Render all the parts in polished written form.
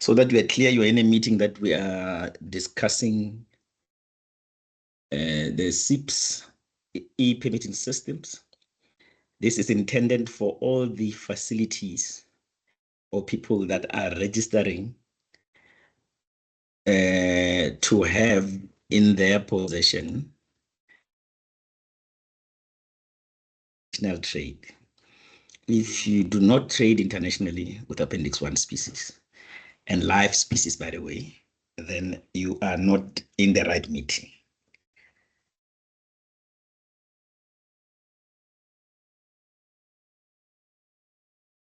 So that we are clear, you are in a meeting that we are discussing the CIPS e-permitting systems. This is intended for all the facilities or people that are registering to have in their possession international trade. If you do not trade internationally with Appendix 1 species and live species, by the way, then you are not in the right meeting.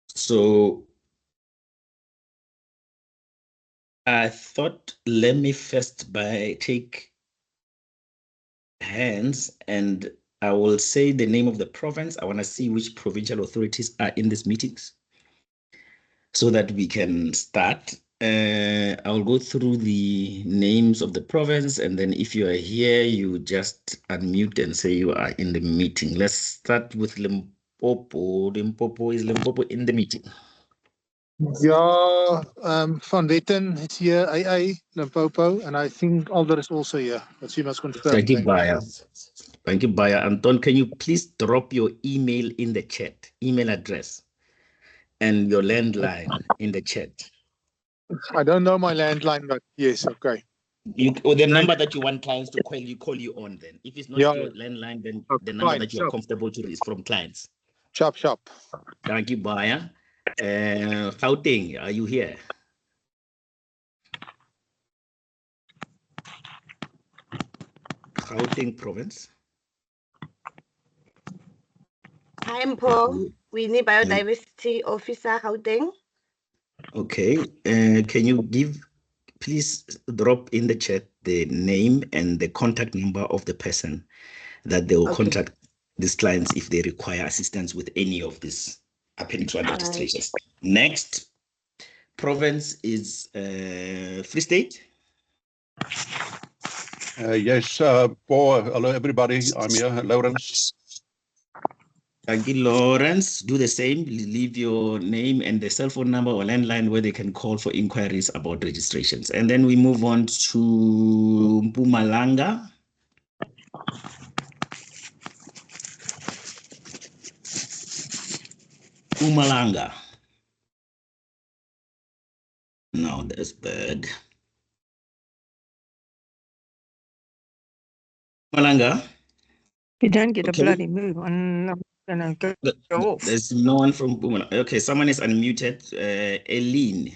So I thought, let me first take hands, and I will say the name of the province. I want to see which provincial authorities are in these meetings so that we can start. I'll go through the names of the province, and then if you are here, you just unmute and say you are in the meeting. Let's start with Limpopo. Is Limpopo in the meeting? Yeah, Van Wetten is here, AA, Limpopo, and I think Alder is also here, but she must confirm. Thank you, Baya. Thank you, Baya. Anton, can you please drop your email in the chat, email address, and your landline in the chat? I don't know my landline, but yes, okay. Or the number that you want clients to call you on then. If it's not your landline, then the number that you are comfortable to is from clients. Sharp. Thank you, Baya. Gauteng, are you here? Gauteng province. I'm Paul. We need biodiversity officer, Gauteng. Okay. Can you please drop in the chat the name and the contact number of the person that they will contact these clients if they require assistance with any of these Appendix 1 registrations. Next province is Free State. Yes, Paul. Hello, everybody. I'm here, Lawrence. Thank you, Lawrence. Do the same. Leave your name and the cell phone number or landline where they can call for inquiries about registrations. And then we move on to Mpumalanga. Mpumalanga. No, that's bad. Mpumalanga. You don't get a bloody move. I'm gonna go off. There's no one from Mpumalanga. Okay, someone is unmuted. Eileen.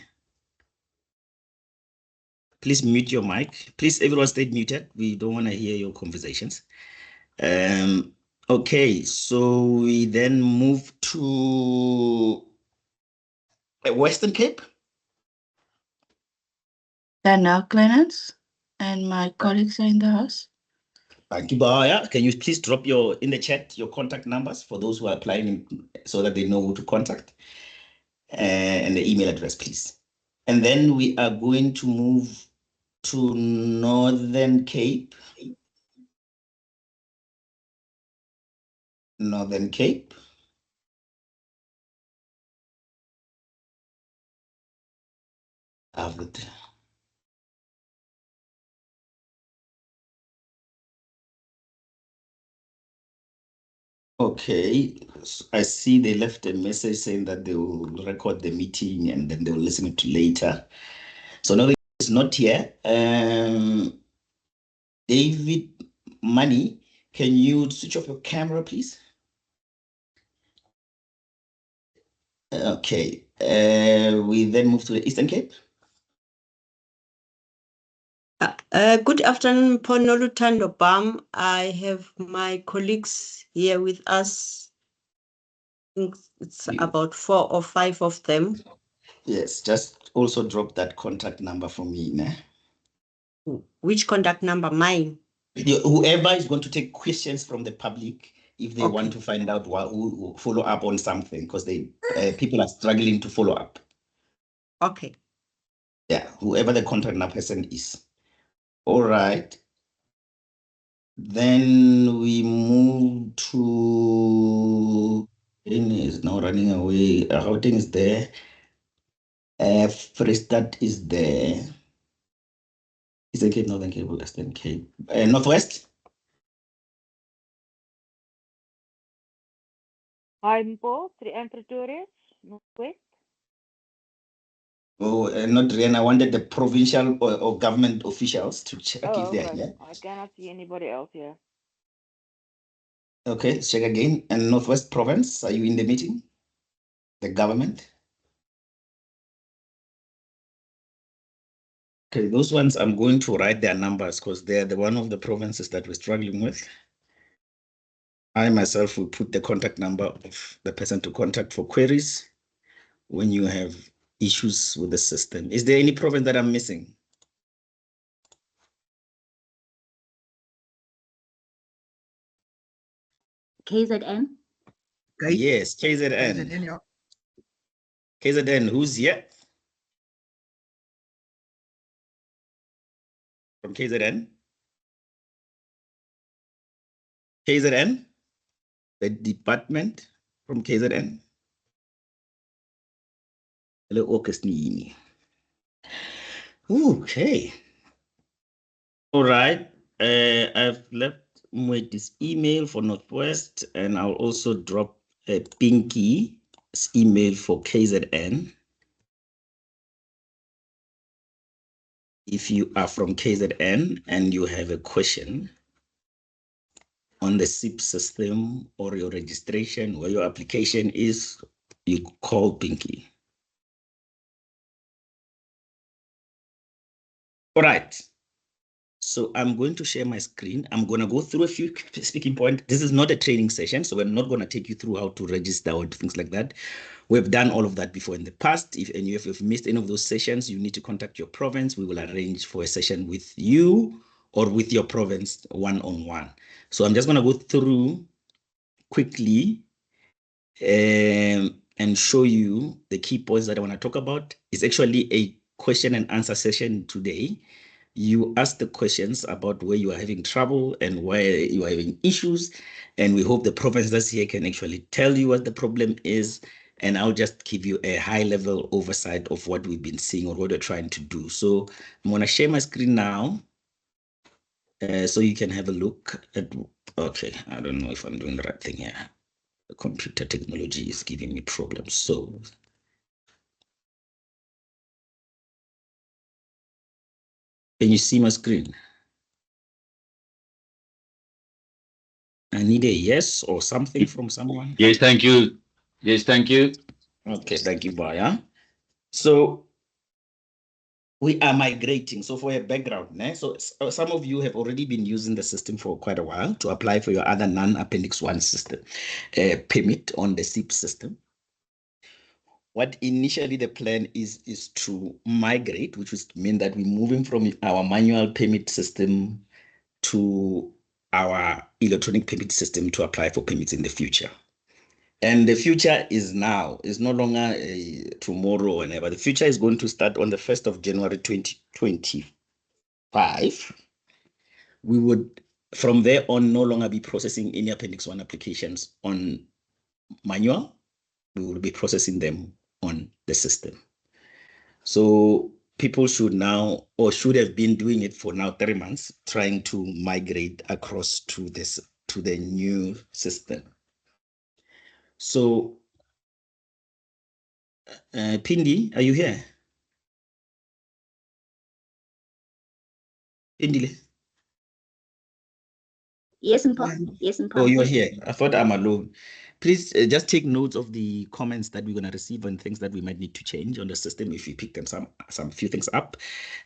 Please mute your mic. Please, everyone stay muted. We don't want to hear your conversations. Okay, so we then move to Western Cape. There are no clients, and my colleagues are in the house. Thank you, Baya. Can you please drop in the chat your contact numbers for those who are applying so that they know who to contact, and the email address, please. And then we are going to move to Northern Cape. Northern Cape. Okay, I see they left a message saying that they will record the meeting and then they will listen to it later. So no, it's not here. David Money, can you switch off your camera, please? Okay, we then move to the Eastern Cape. Good afternoon, Ponolutando Bam. I have my colleagues here with us. I think it's about 4 or 5 of them. Yes, just also drop that contact number for me. Né? Which contact number? Mine? Whoever is going to take questions from the public, if they want to find out who follow up on something, because people are struggling to follow up. Okay. Yeah, whoever the contact number person is. All right. Then we move to is now running away. Routing is there. Free State is there. Eastern Cape, Northern Cape, Western Cape, Northwest. Harmpo, and Pretoria, Northwest. Oh, not Rian. I wanted the provincial or government officials to check if they're here. I cannot see anybody else here. Okay, check again. And Northwest Province, are you in the meeting? The government? Okay, those ones I'm going to write their numbers because they're the one of the provinces that we're struggling with. I myself will put the contact number of the person to contact for queries when you have issues with the system. Is there any province that I'm missing? KZN? Yes, KZN. KZN, yeah. KZN, who's here? From KZN? KZN? The department from KZN? Hello, Augustine. Okay. All right. I've left this email for Northwest, and I'll also drop a Pinky's email for KZN. If you are from KZN and you have a question on the CIPS system or your registration, where your application is, you call Pinky. All right. So I'm going to share my screen. I'm going to go through a few speaking points. This is not a training session, so we're not going to take you through how to register or things like that. We've done all of that before in the past. If you've missed any of those sessions, you need to contact your province. We will arrange for a session with you or with your province one-on-one. So I'm just going to go through quickly and show you the key points that I want to talk about. It's actually a question and answer session today. You ask the questions about where you are having trouble and where you are having issues. And we hope the provinces here can actually tell you what the problem is. And I'll just give you a high level oversight of what we've been seeing or what we're trying to do. So I'm going to share my screen now so you can have a look at, okay, I don't know if I'm doing the right thing here. The computer technology is giving me problems. So can you see my screen? I need a yes or something from someone. Yes, thank you. Yes, thank you. Okay, thank you, Baya. So we are migrating. So for a background, so some of you have already been using the system for quite a while to apply for your other non-Appendix 1 system permit on the CIPS system. What initially the plan is to migrate, which would mean that we're moving from our manual permit system to our electronic permit system to apply for permits in the future. And the future is now, is no longer tomorrow or whenever. The future is going to start on the 1st of January 2025. We would, from there on, no longer be processing any Appendix 1 applications on manual. We will be processing them on the system. So people should now, or should have been doing it for now 3 months, trying to migrate across to the new system. So, Pindi, are you here? Pindile? Yes, Mpho. Yes, Mpho. Oh, you're here. I thought I'm alone. Please just take notes of the comments that we're going to receive and things that we might need to change on the system if you pick them some few things up.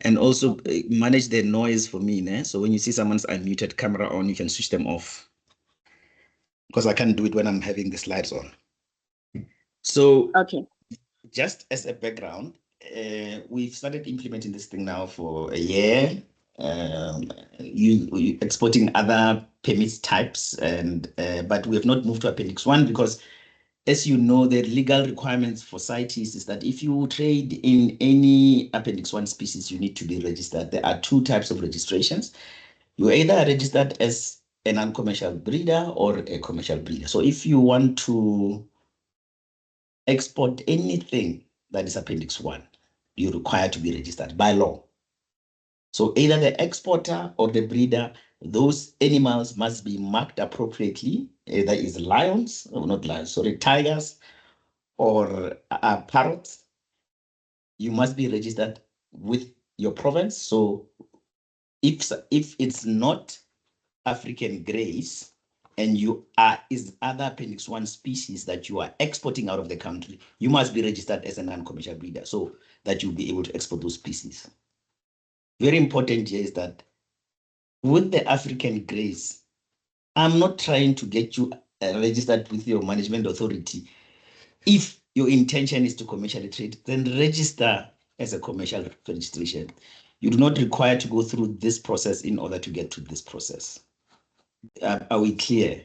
And also manage the noise for me. So when you see someone's unmuted camera on, you can switch them off. Because I can't do it when I'm having the slides on. So okay, just as a background, we've started implementing this thing now for a year. You exporting other permits types, and but we have not moved to Appendix 1 because, as you know, the legal requirements for CITES is that if you trade in any Appendix 1 species, you need to be registered. There are 2 types of registrations. You either are registered as a non-commercial breeder or a commercial breeder. So if you want to export anything that is Appendix 1, you're required to be registered by law. So either the exporter or the breeder, those animals must be marked appropriately, either is lions, or not lions, sorry, tigers or parrots. You must be registered with your province. So if it's not African greys and you is other Appendix 1 species that you are exporting out of the country, you must be registered as a non-commercial breeder so that you'll be able to export those species. Very important here is that with the African greys, I'm not trying to get you registered with your management authority. If your intention is to commercially trade, then register as a commercial registration. You do not require to go through this process in order to get to this process. Are we clear?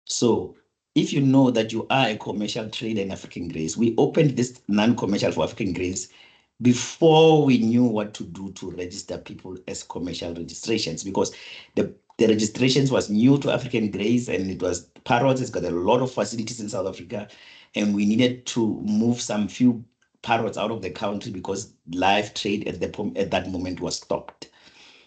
So if you know that you are a commercial trader in African greys, we opened this non-commercial for African greys before we knew what to do to register people as commercial registrations, because the registrations was new to African greys and it was parrots. It's got a lot of facilities in South Africa, and we needed to move some few parrots out of the country because live trade at that moment was stopped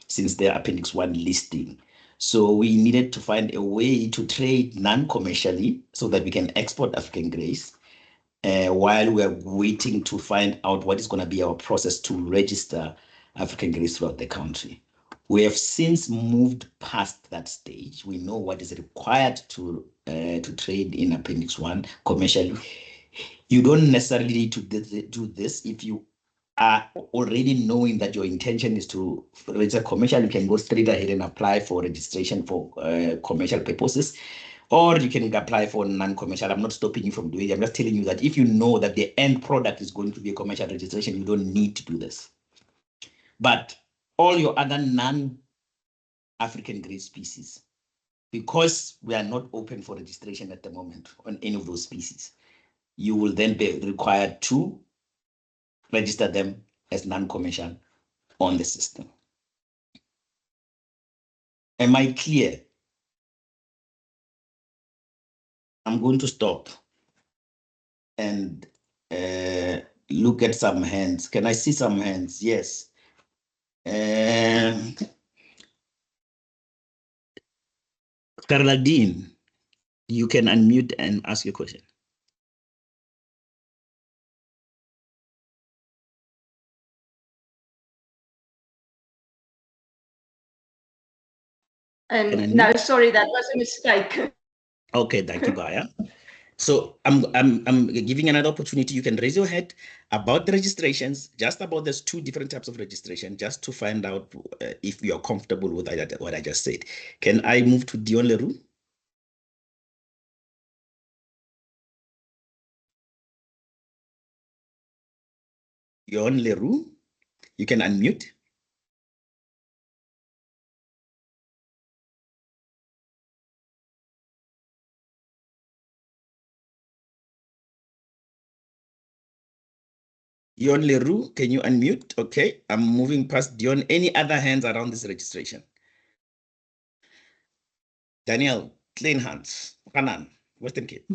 since their Appendix 1 listing. So we needed to find a way to trade non-commercially so that we can export African greys while we're waiting to find out what is going to be our process to register African greys throughout the country. We have since moved past that stage. We know what is required to trade in Appendix 1 commercially. You don't necessarily need to do this if you are already knowing that your intention is to register commercial. You can go straight ahead and apply for registration for commercial purposes, or you can apply for non-commercial. I'm not stopping you from doing it. I'm just telling you that if you know that the end product is going to be a commercial registration, you don't need to do this. But all your other non-African grey species, because we are not open for registration at the moment on any of those species, you will then be required to register them as non-commercial on the system. Am I clear? I'm going to stop and look at some hands. Can I see some hands? Yes. Carladine, you can unmute and ask your question. And no, sorry, that was a mistake. Okay, thank you, Baya. So I'm giving another opportunity. You can raise your head about the registrations, just about there's two different types of registration, just to find out if you're comfortable with what I just said. Can I move to Dion Leroux? Dion Leroux, you can unmute. Dion Leroux, can you unmute? Okay, I'm moving past Dion. Any other hands around this registration? Daniel, clean hands. Hanan, Western Cape.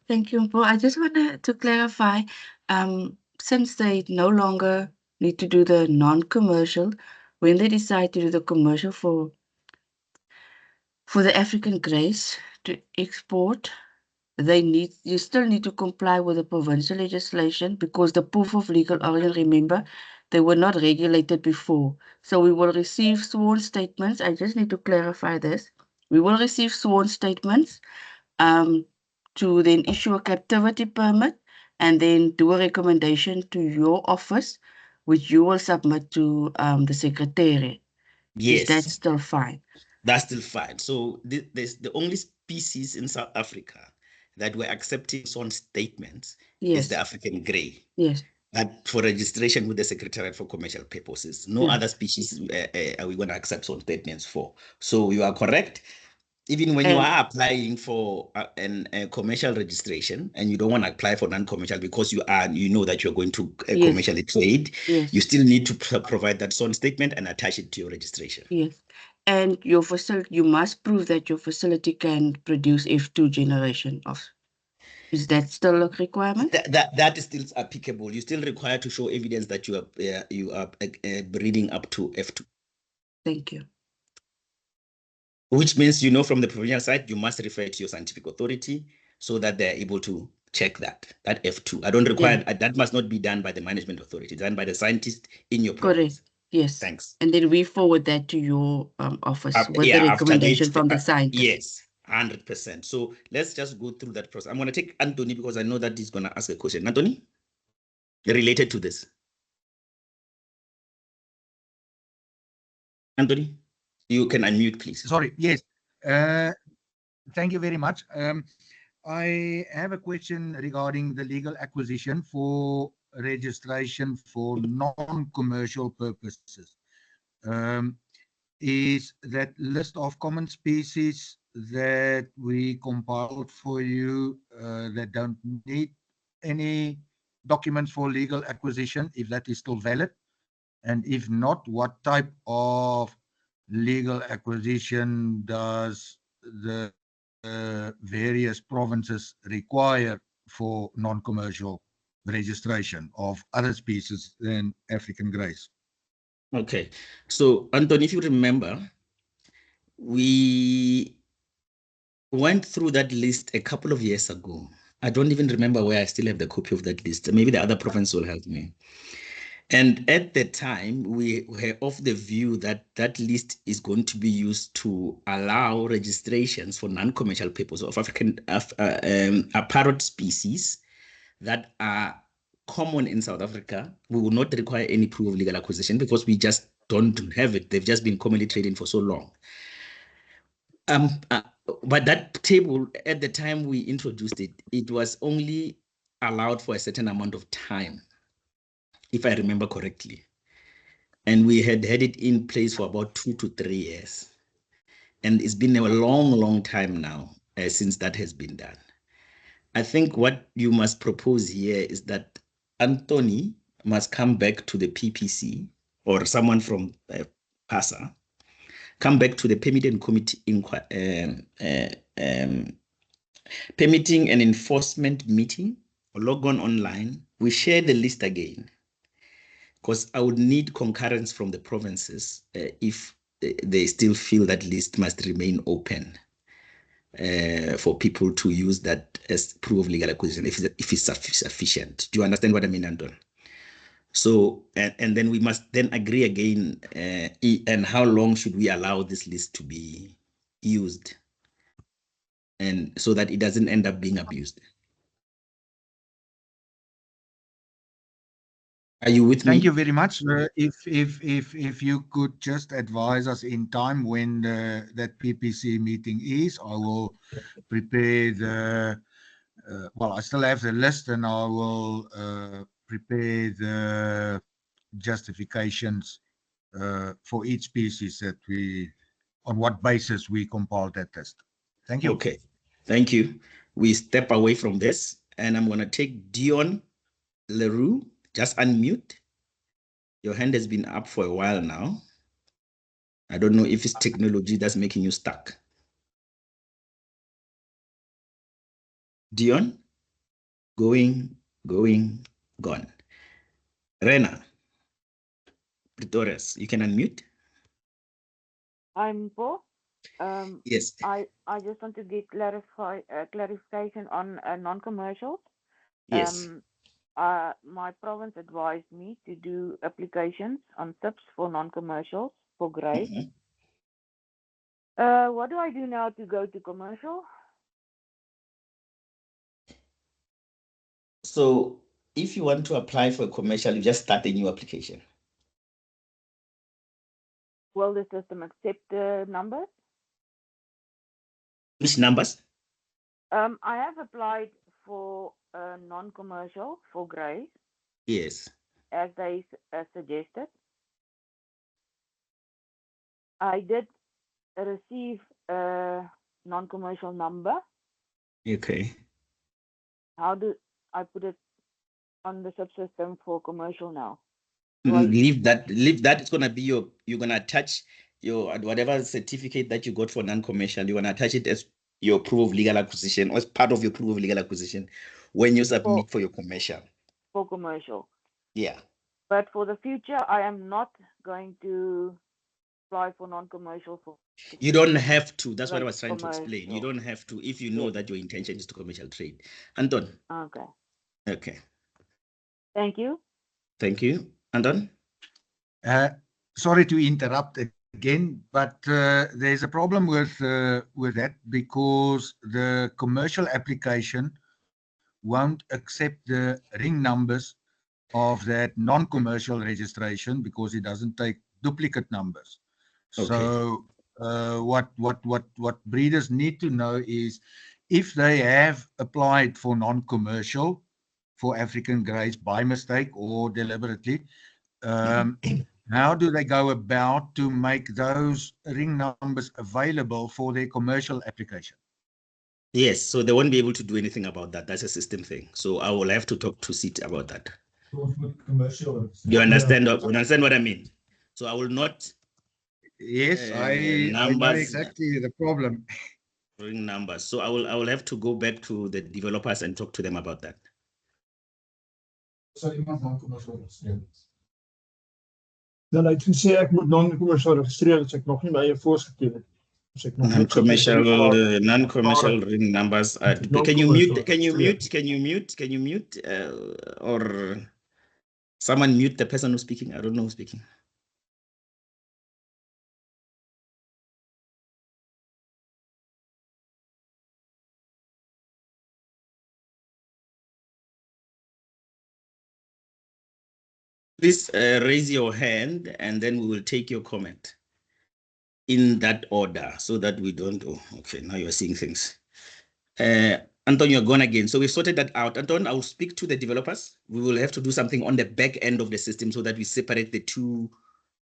Thank you, Paul. I just wanted to clarify, since they no longer need to do the non-commercial, when they decide to do the commercial for the African greys to export, you still need to comply with the provincial legislation, because the proof of legal origin, remember, they were not regulated before. So we will receive sworn statements. I just need to clarify this. We will receive sworn statements to then issue a captivity permit and then do a recommendation to your office, which you will submit to the secretariat. Yes. Is that still fine? That's still fine. So there's the only species in South Africa that we're accepting sworn statements is the African grey. Yes. That for registration with the Secretariat for Commercial Purposes. No other species are we going to accept sworn statements for. So you are correct. Even when you are applying for a commercial registration and you don't want to apply for non-commercial because you know that you're going to commercially trade, you still need to provide that sworn statement and attach it to your registration. Yes. And your facility, you must prove that your facility can produce F2 generation of. Is that still a requirement? That is still applicable. You still require to show evidence that you are breeding up to F2. Thank you. Which means, from the provincial side, you must refer to your scientific authority so that they're able to check that F2. I don't require, that must not be done by the management authority, done by the scientist in your province. Correct. Yes. Thanks. And then we forward that to your office with the after recommendation from the scientist. Yes, 100%. So let's just go through that process. I'm going to take Anthony because I know that he's going to ask a question. Anthony, related to this. Anthony, you can unmute, please. Sorry. Yes. Thank you very much. I have a question regarding the legal acquisition for registration for non-commercial purposes. Is that list of common species that we compiled for you that don't need any documents for legal acquisition, if that is still valid? And if not, what type of legal acquisition does the various provinces require for non-commercial registration of other species than African greys? Okay, so Anthony, if you remember, we went through that list a couple of years ago. I don't even remember where I still have the copy of that list. Maybe the other province will help me. And at the time, we were of the view that that list is going to be used to allow registrations for non-commercial purposes of African parrot species that are common in South Africa. We will not require any proof of legal acquisition because we just don't have it. They've just been commonly trading for so long. But that table, at the time we introduced it, it was only allowed for a certain amount of time, if I remember correctly. And we had it in place for about 2 to 3 years. And it's been a long, long time now since that has been done. I think what you must propose here is that Anthony must come back to the PPC or someone from PASA, come back to the Permitting Committee Permitting and Enforcement meeting, or log on online. We share the list again, because I would need concurrence from the provinces if they still feel that list must remain open for people to use that as proof of legal acquisition if it's sufficient. Do you understand what I mean, Anton? So, and then we must then agree again, and how long should we allow this list to be used, and so that it doesn't end up being abused. Are you with me? Thank you very much. If you could just advise us in time when that PPC meeting is, I will prepare the. Well, I still have the list, and I will prepare the justifications for each species that on what basis we compiled that list. Thank you. Okay, thank you. We step away from this, and I'm going to take Dion Leroux. Just unmute. Your hand has been up for a while now. I don't know if it's technology that's making you stuck. Dion, going, gone. Rena, Pretorius, you can unmute. I'm Paul. Yes. I just want to get clarification on non-commercials. Yes. My province advised me to do applications on CIPS for non-commercials for grades. What do I do now to go to commercial? So if you want to apply for a commercial, you just start a new application. Will the system accept the numbers? Which numbers? I have applied for non-commercial for grades. Yes. As they suggested. I did receive a non-commercial number. Okay. How do I put it on the subsystem for commercial now? Leave that. It's going to be you're going to attach your whatever certificate that you got for non-commercial. You're going to attach it as your proof of legal acquisition, or as part of your proof of legal acquisition when you submit for your commercial. For commercial. Yeah. But for the future, I am not going to apply for non-commercial for. You don't have to. That's what I like was trying to explain. You commercial. don't have to if you know that your intention is to commercial trade. Anton. Okay. Okay. Thank you. Thank you. Anton? Sorry to interrupt again, but there's a problem with that because the commercial application won't accept the ring numbers of that non-commercial registration because it doesn't take duplicate numbers. Okay. So what breeders need to know is if they have applied for non-commercial for African grades by mistake or deliberately, how do they go about to make those ring numbers available for their commercial application? Yes, so they won't be able to do anything about that. That's a system thing. So I will have to talk to CITES about that. You understand? You understand what I mean? So I will not. Yes, I know exactly the problem. Ring numbers. So I will have to go back to the developers and talk to them about that. Dan hy het gesê ek moet non-commercial registreer as ek nog nie my eie voorgeken het. Non-commercial ring numbers. Can you mute? Or someone mute the person who's speaking? I don't know who's speaking. Please raise your hand and then we will take your comment in that order so that we don't. Oh, okay, now you're seeing things. Anton, you're gone again. So we've sorted that out. Anton, I will speak to the developers. We will have to do something on the back end of the system so that we separate the two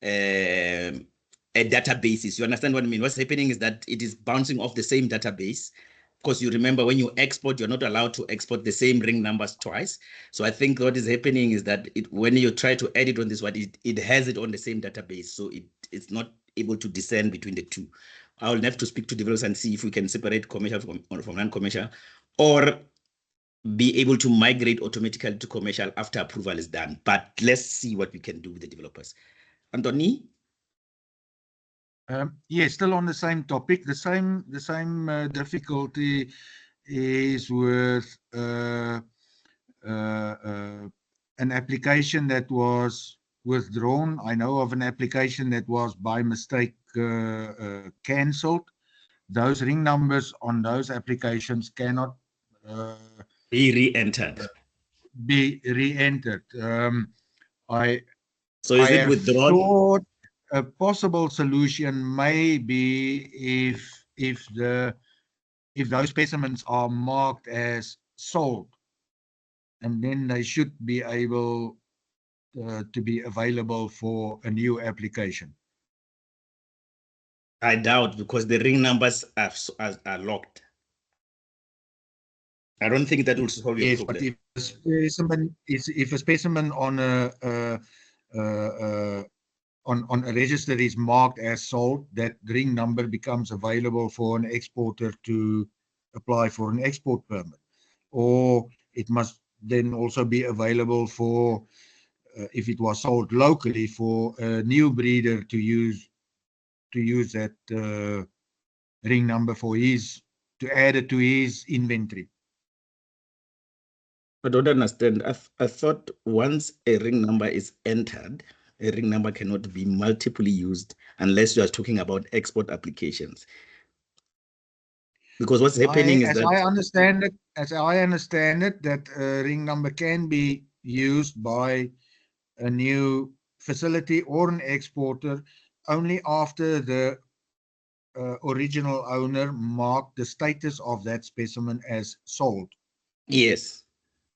databases. You understand what I mean? What's happening is that it is bouncing off the same database. Because you remember when you export, you're not allowed to export the same ring numbers twice. So I think what is happening is that when you try to edit on this one, it has it on the same database. So it's not able to discern between the two. I will have to speak to developers and see if we can separate commercial from non-commercial or be able to migrate automatically to commercial after approval is done. But let's see what we can do with the developers. Anthony? Yes, still on the same topic. The same difficulty is with an application that was withdrawn. I know of an application that was by mistake cancelled. Those ring numbers on those applications cannot be re-entered. So is it withdrawn? A possible solution may be if those specimens are marked as sold, and then they should be able to be available for a new application. I doubt, because the ring numbers are locked. I don't think that will solve your problem. But if a specimen on a register is marked as sold, that ring number becomes available for an exporter to apply for an export permit. Or it must then also be available for, if it was sold locally, for a new breeder to use that ring number to add it to his inventory. I don't understand. I thought once a ring number is entered, a ring number cannot be multiply used unless you are talking about export applications. Because what's happening is that, as I understand it, that a ring number can be used by a new facility or an exporter only after the original owner marked the status of that specimen as sold. Yes.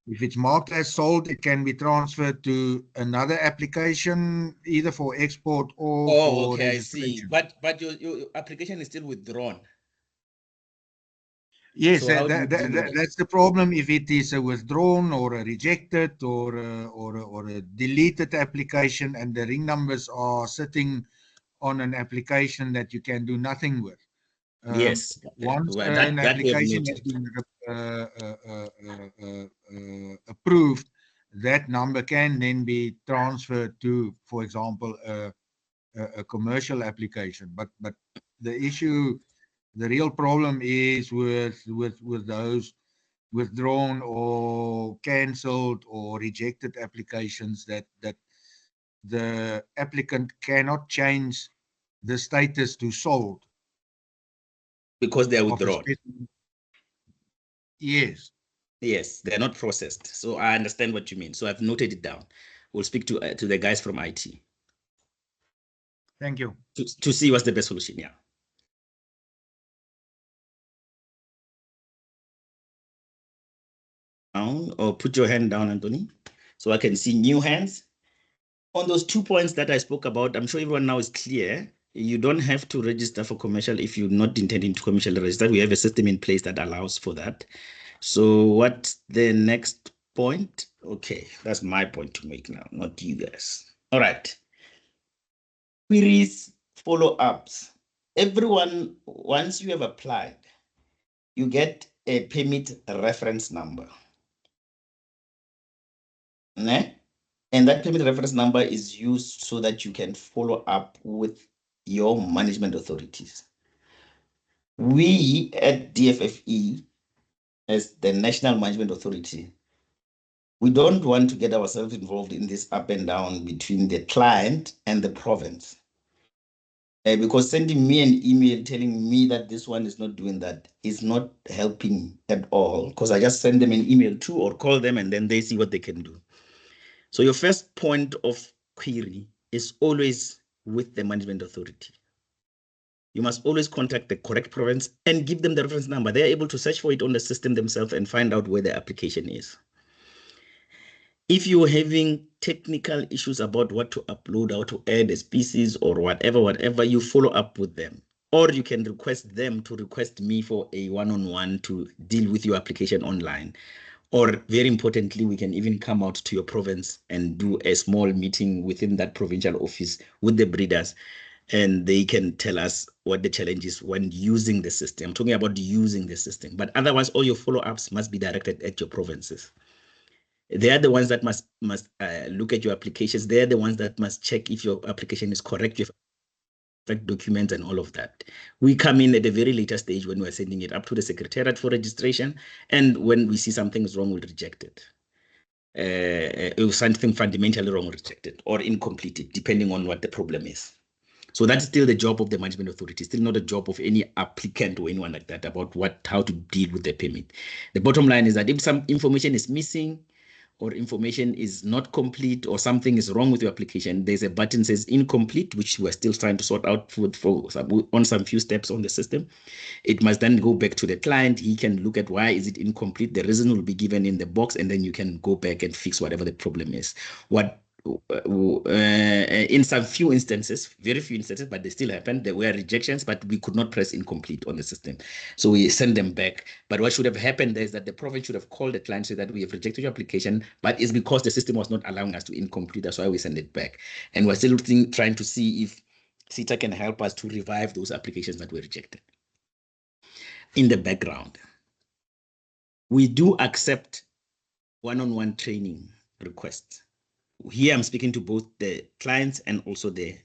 If it's marked as sold, it can be transferred to another application, either for export or for registration. I see. But your application is still withdrawn. Yes, so that's the problem. If it is a withdrawn or a rejected or a deleted application, and the ring numbers are sitting on an application that you can do nothing with, Yes. Once Well, an that we have application has noted. been approved, that number can then be transferred to, for example, a commercial application. But the issue, the real problem is with those withdrawn or cancelled or rejected applications that the applicant cannot change the status to sold because they are of a withdrawn. Yes. Yes, they're not processed. So I understand what you mean. So I've noted it down. We'll speak to the guys from IT. Thank you. To see what's the best solution. Yeah. Down, or put your hand down, Anthony, so I can see new hands. On those 2 points that I spoke about, I'm sure everyone now is clear. You don't have to register for commercial if you're not intending to commercially register. We have a system in place that allows for that. So what's the next point? Okay, that's my point to make now, not you guys. All right. Queries, follow-ups. Everyone, once you have applied, you get a permit reference number. Ne? And that permit reference number is used so that you can follow up with your management authorities. We at DFFE, as the National Management Authority, we don't want to get ourselves involved in this up and down between the client and the province. Because sending me an email telling me that this one is not doing that is not helping at all, because I just send them an email too or call them and then they see what they can do. So your first point of query is always with the management authority. You must always contact the correct province and give them the reference number. They are able to search for it on the system themselves and find out where the application is. If you're having technical issues about what to upload, how to add a species or whatever, you follow up with them. Or you can request them to request me for a one-on-one to deal with your application online. Or very importantly, we can even come out to your province and do a small meeting within that provincial office with the breeders, and they can tell us what the challenge is when using the system. I'm talking about using the system, but otherwise all your follow-ups must be directed at your provinces. They are the ones that must look at your applications. They are the ones that must check if your application is correct, your correct documents and all of that. We come in at a very later stage when we're sending it up to the secretariat for registration, and when we see something is wrong, we'll reject it. If something fundamentally wrong, we'll reject it or incomplete it, depending on what the problem is. So that's still the job of the management authority, still not a job of any applicant or anyone like that about how to deal with the permit. The bottom line is that if some information is missing or information is not complete or something is wrong with your application, there's a button that says incomplete, which we're still trying to sort out on some few steps on the system. It must then go back to the client. He can look at why is it incomplete. The reason will be given in the box, and then you can go back and fix whatever the problem is. In some few instances, very few instances, but they still happen, there were rejections, but we could not press incomplete on the system. So we send them back. But what should have happened is that the province should have called the client, say that we have rejected your application, but it's because the system was not allowing us to incomplete. That's why we send it back. And we're still trying to see if CITES can help us to revive those applications that were rejected. In the background, we do accept one-on-one training requests. Here I'm speaking to both the clients and also the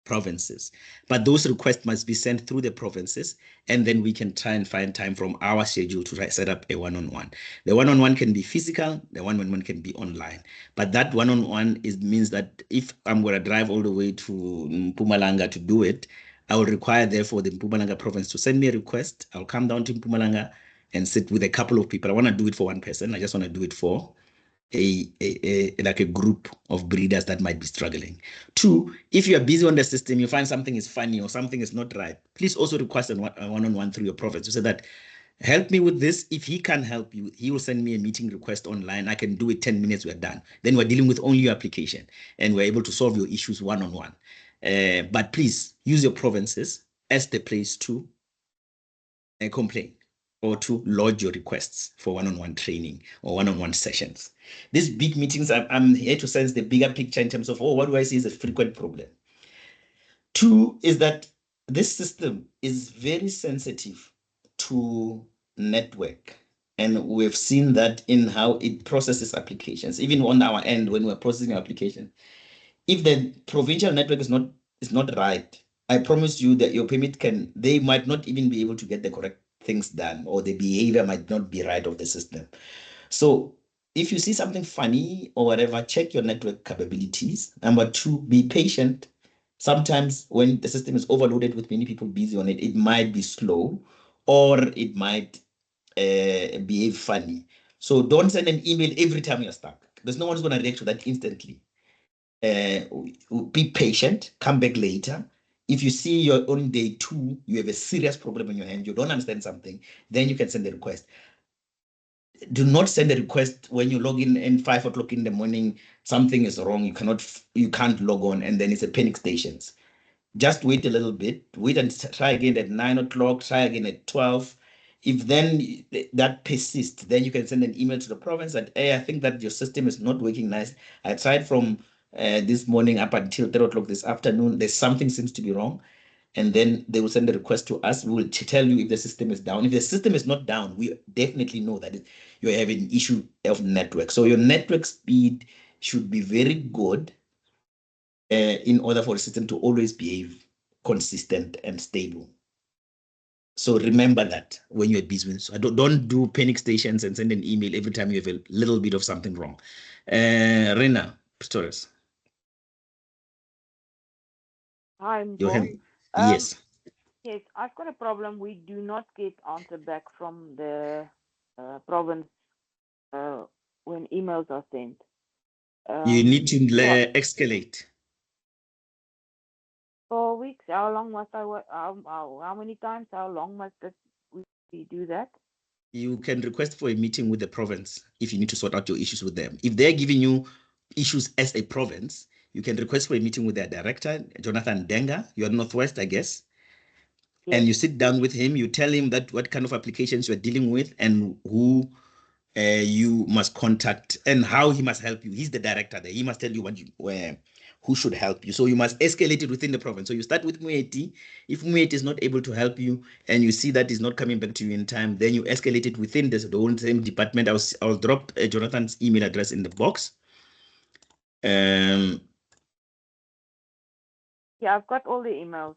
provinces, but those requests must be sent through the provinces, and then we can try and find time from our schedule to set up a one-on-one. The one-on-one can be physical, the one-on-one can be online, but that one-on-one means that if I'm going to drive all the way to Mpumalanga to do it, I will require therefore the Mpumalanga province to send me a request. I'll come down to Mpumalanga and sit with a couple of people. I want to do it for one person. I just want to do it for like a group of breeders that might be struggling. Two, if you are busy on the system, you find something is funny or something is not right, please also request a one-on-one through your province. You say that, help me with this. If he can help you, he will send me a meeting request online. I can do it 10 minutes, we're done. Then we're dealing with only your application and we're able to solve your issues one-on-one. But please use your provinces as the place to complain or to lodge your requests for one-on-one training or one-on-one sessions. These big meetings, I'm here to sense the bigger picture in terms of, what do I see as a frequent problem? Two is that this system is very sensitive to network. And we've seen that in how it processes applications, even on our end when we're processing application. If the provincial network is not right, I promise you that your permit they might not even be able to get the correct things done, or the behavior might not be right of the system. So if you see something funny or whatever, check your network capabilities. Number two, be patient. Sometimes when the system is overloaded with many people busy on it, it might be slow, or it might behave funny. So don't send an email every time you're stuck. There's no one's going to react to that instantly. Be patient, come back later. If you see you're on day 2, you have a serious problem in your hand, you don't understand something, then you can send a request. Do not send a request when you log in 5 o'clock in the morning, something is wrong, you can't log on, and then it's a panic stations. Just wait a little bit, wait and try again at 9 o'clock, try again at 12. If then that persists, then you can send an email to the province that, hey, I think that your system is not working nice. I tried from this morning up until 3 o'clock this afternoon. There's something seems to be wrong. And then they will send a request to us. We will tell you if the system is down. If the system is not down, we definitely know that you're having an issue of network. So your network speed should be very good in order for the system to always behave consistent and stable. So remember that when you're busy. So don't do panic stations and send an email every time you have a little bit of something wrong. Rena Pistorius. Hi, Your Mpo. hand. Yes. Yes, I've got a problem. We do not get answer back from the province when emails are sent. You need to escalate. 4 weeks. How long must I work? How many times? How long must we do that? You can request for a meeting with the province if you need to sort out your issues with them. If they're giving you issues as a province, you can request for a meeting with their director, Jonathan Denga. You're Northwest, I guess. Yes. And you sit down with him, you tell him that what kind of applications you're dealing with and who you must contact and how he must help you. He's the director there. He must tell you who should help you. So you must escalate it within the province. So you start with Mueti. If Mueti is not able to help you and you see that he's not coming back to you in time, then you escalate it within the whole same department. I'll drop Jonathan's email address in the box. Yeah, I've got all the emails.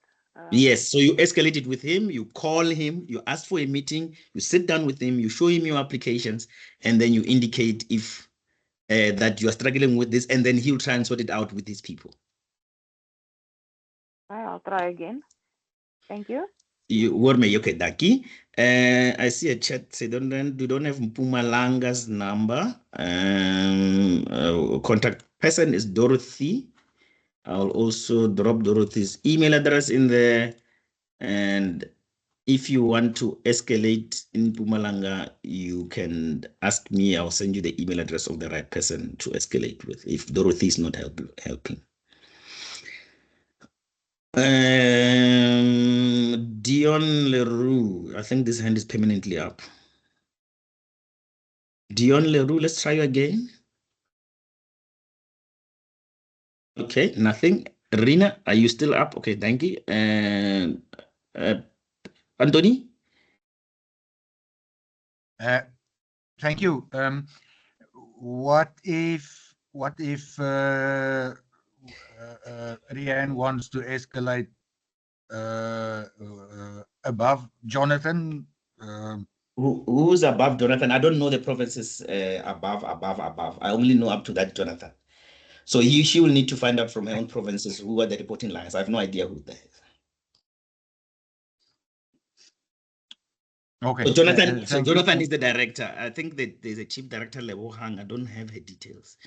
Yes, so you escalate it with him, you call him, you ask for a meeting, you sit down with him, you show him your applications, and then you indicate if that you are struggling with this, and then he'll try and sort it out with his people. I'll try again. Thank you. Okay, Daki. I see a chat say you don't have Mpumalanga's number. Contact person is Dorothy. I'll also drop Dorothy's email address in there. And if you want to escalate in Mpumalanga, you can ask me. I'll send you the email address of the right person to escalate with if Dorothy is not helping. Dion Leroux, I think this hand is permanently up. Dion Leroux, let's try you again. Okay, nothing. Rina, are you still up? Okay, thank you. And Anthony? Thank you. What if Rianne wants to escalate above Jonathan? Who's above Jonathan? I don't know the provinces above. I only know up to that Jonathan. So she will need to find out from her own provinces who are the reporting lines. I have no idea who that is. Okay. So Jonathan is the director. I think that there's a chief director, Lebo Hang. I don't have her details.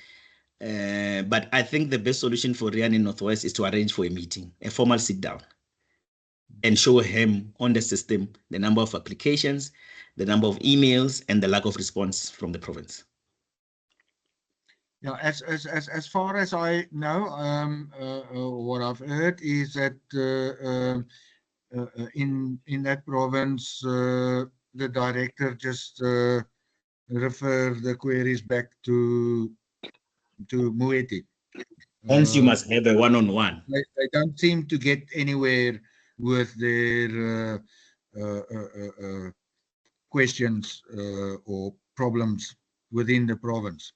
But I think the best solution for Rian in Northwest is to arrange for a meeting, a formal sit down, and show him on the system the number of applications, the number of emails, and the lack of response from the province. Yeah, as far as I know, what I've heard is that in that province, the director just refer the queries back to Mueti. Hence, you must have a one-on-one. They don't seem to get anywhere with their questions or problems within the province.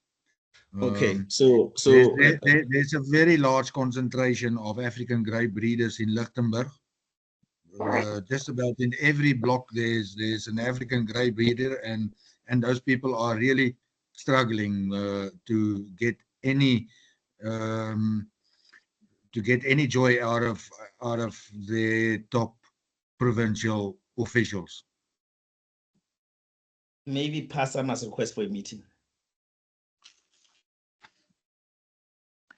Okay, there's a very large concentration of African grey breeders in Lichtenburg. Just about in every block there's an African grey breeder, and those people are really struggling to get any joy out of the top provincial officials. Maybe PASA must request for a meeting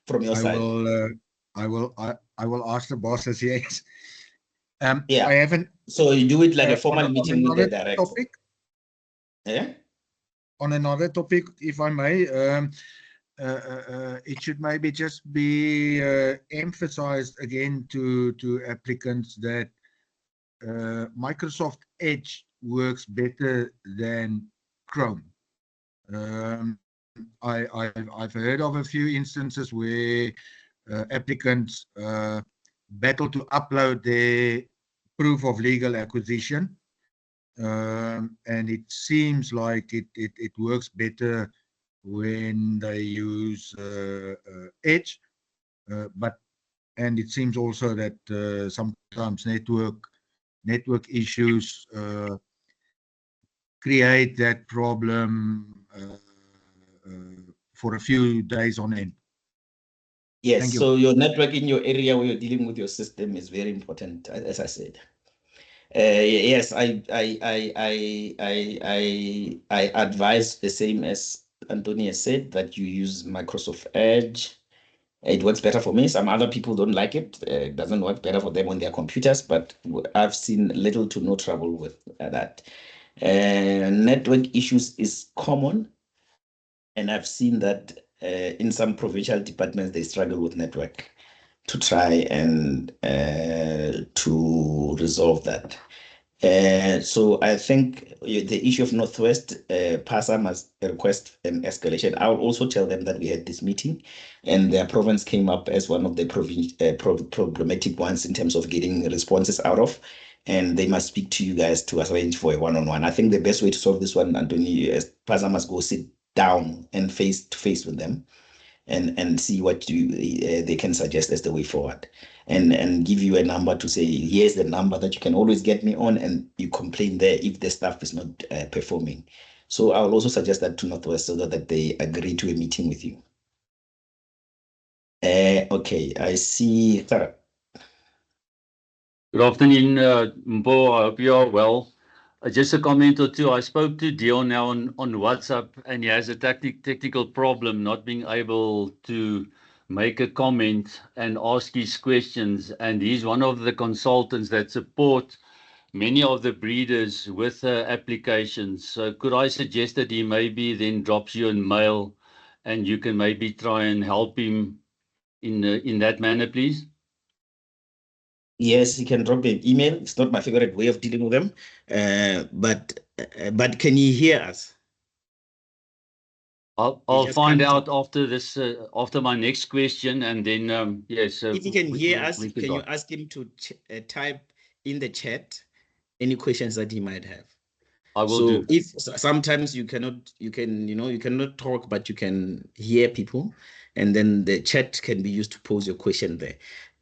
from your side. I will ask the bosses. Yes. Yeah. I haven't. So you do it like a formal on meeting with the director. Topic. Yeah. On another topic, if I may, it should maybe just be emphasized again to applicants that Microsoft Edge works better than Chrome. I've heard of a few instances where applicants battle to upload their proof of legal acquisition, and it seems like it works better when they use Edge, and it seems also that sometimes network issues create that problem for a few days on end. Yes, so your network in your area where you're dealing with your system is very important, as I said. Yes, I advise the same as Antonia said, that you use Microsoft Edge. It works better for me. Some other people don't like it. It doesn't work better for them on their computers, but I've seen little to no trouble with that. Network issues is common, and I've seen that in some provincial departments, they struggle with network to try and to resolve that. So I think the issue of Northwest, PASA must request an escalation. I'll also tell them that we had this meeting and their province came up as one of the problematic ones in terms of getting responses out of, and they must speak to you guys to arrange for a one-on-one. I think the best way to solve this one, Anthony, is PASA must go sit down and face to face with them and see what they can suggest as the way forward, and give you a number to say, here's the number that you can always get me on, and you complain there if the staff is not performing. So I'll also suggest that to Northwest so that they agree to a meeting with you. Okay, I see. Sarah. Good afternoon, Mpo. I hope you are well. Just a comment or two. I spoke to Dion now on WhatsApp, and he has a technical problem not being able to make a comment and ask his questions. And he's one of the consultants that support many of the breeders with applications. So could I suggest that he maybe then drops you a mail and you can maybe try and help him in that manner, please? Yes, you can drop me an email. It's not my favorite way of dealing with them, but can you hear us? I'll find out after this, after my next question, and then yes. If he can hear us, can you ask him to type in the chat any questions that he might have? I will do. If sometimes you cannot talk, but you can hear people, and then the chat can be used to pose your question there.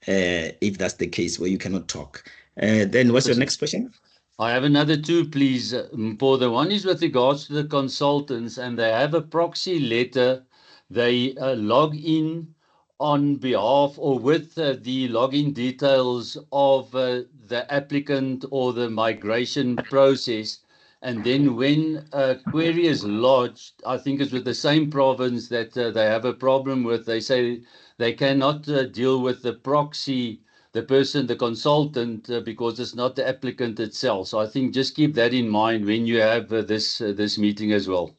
If that's the case where you cannot talk, then what's your next question? I have another two, please. For the one is with regards to the consultants, and they have a proxy letter. They log in on behalf or with the login details of the applicant or the migration process. And then when a query is lodged, I think it's with the same province that they have a problem with, they say they cannot deal with the proxy, the person, the consultant, because it's not the applicant itself. So I think just keep that in mind when you have this meeting as well.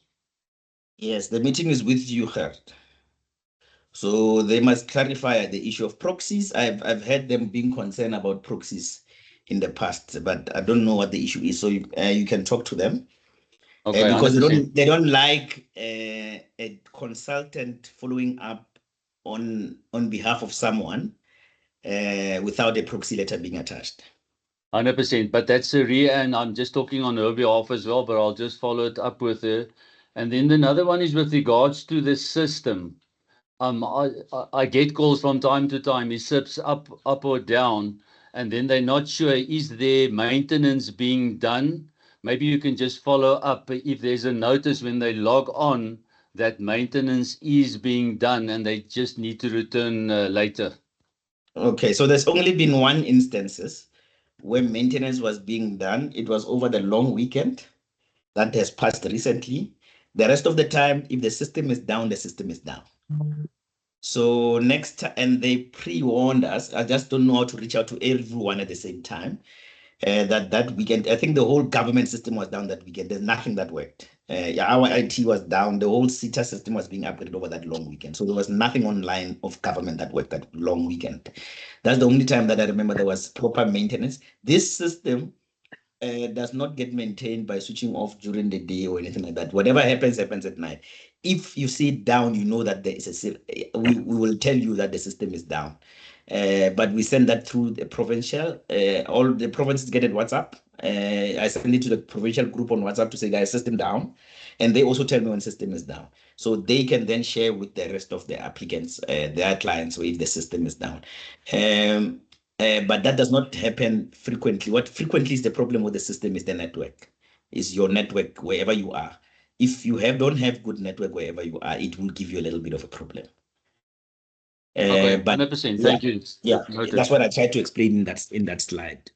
Yes, the meeting is with you, Gert. So they must clarify the issue of proxies. I've heard them being concerned about proxies in the past, but I don't know what the issue is. So you can talk to them. Okay, because they don't like a consultant following up on behalf of someone without a proxy letter being attached. 100%, but that's and I'm just talking on her behalf as well, but I'll just follow it up with her. And then another one is with regards to the system. I get calls from time to time. Is SIPs up or down? And then they're not sure, is there maintenance being done? Maybe you can just follow up if there's a notice when they log on that maintenance is being done and they just need to return later. Okay, so there's only been one instances where maintenance was being done. It was over the long weekend that has passed recently. The rest of the time, if the system is down, the system is down. So next time, and they pre-warned us, I just don't know how to reach out to everyone at the same time. That weekend, I think the whole government system was down that weekend. There's nothing that worked. Our IT was down. The whole CITES system was being upgraded over that long weekend. So there was nothing online of government that worked that long weekend. That's the only time that I remember there was proper maintenance. This system does not get maintained by switching off during the day or anything like that. Whatever happens at night. If you see it down, you know that there is we will tell you that the system is down. But we send that through the provincial. All the provinces get it WhatsApp. I send it to the provincial group on WhatsApp to say, guys, system down. And they also tell me when system is down. So they can then share with the rest of the applicants, their clients, if the system is down. But that does not happen frequently. What frequently is the problem with the system is the network, is your network wherever you are. If you don't have good network wherever you are, it will give you a little bit of a problem. Okay, but 100%. Thank you. Yeah, Noted. that's what I tried to explain in that slide.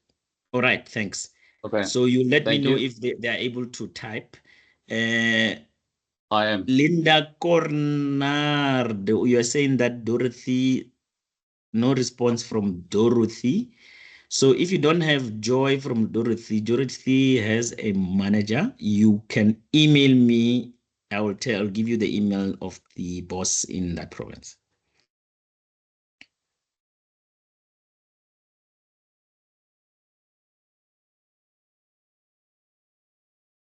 All right, thanks. Okay. So you let me Thank know you. if they are able to type. I am. Linda Cornard, you are saying that Dorothy, no response from Dorothy. So if you don't have Joy from Dorothy, Dorothy has a manager. You can email me. I'll give you the email of the boss in that province.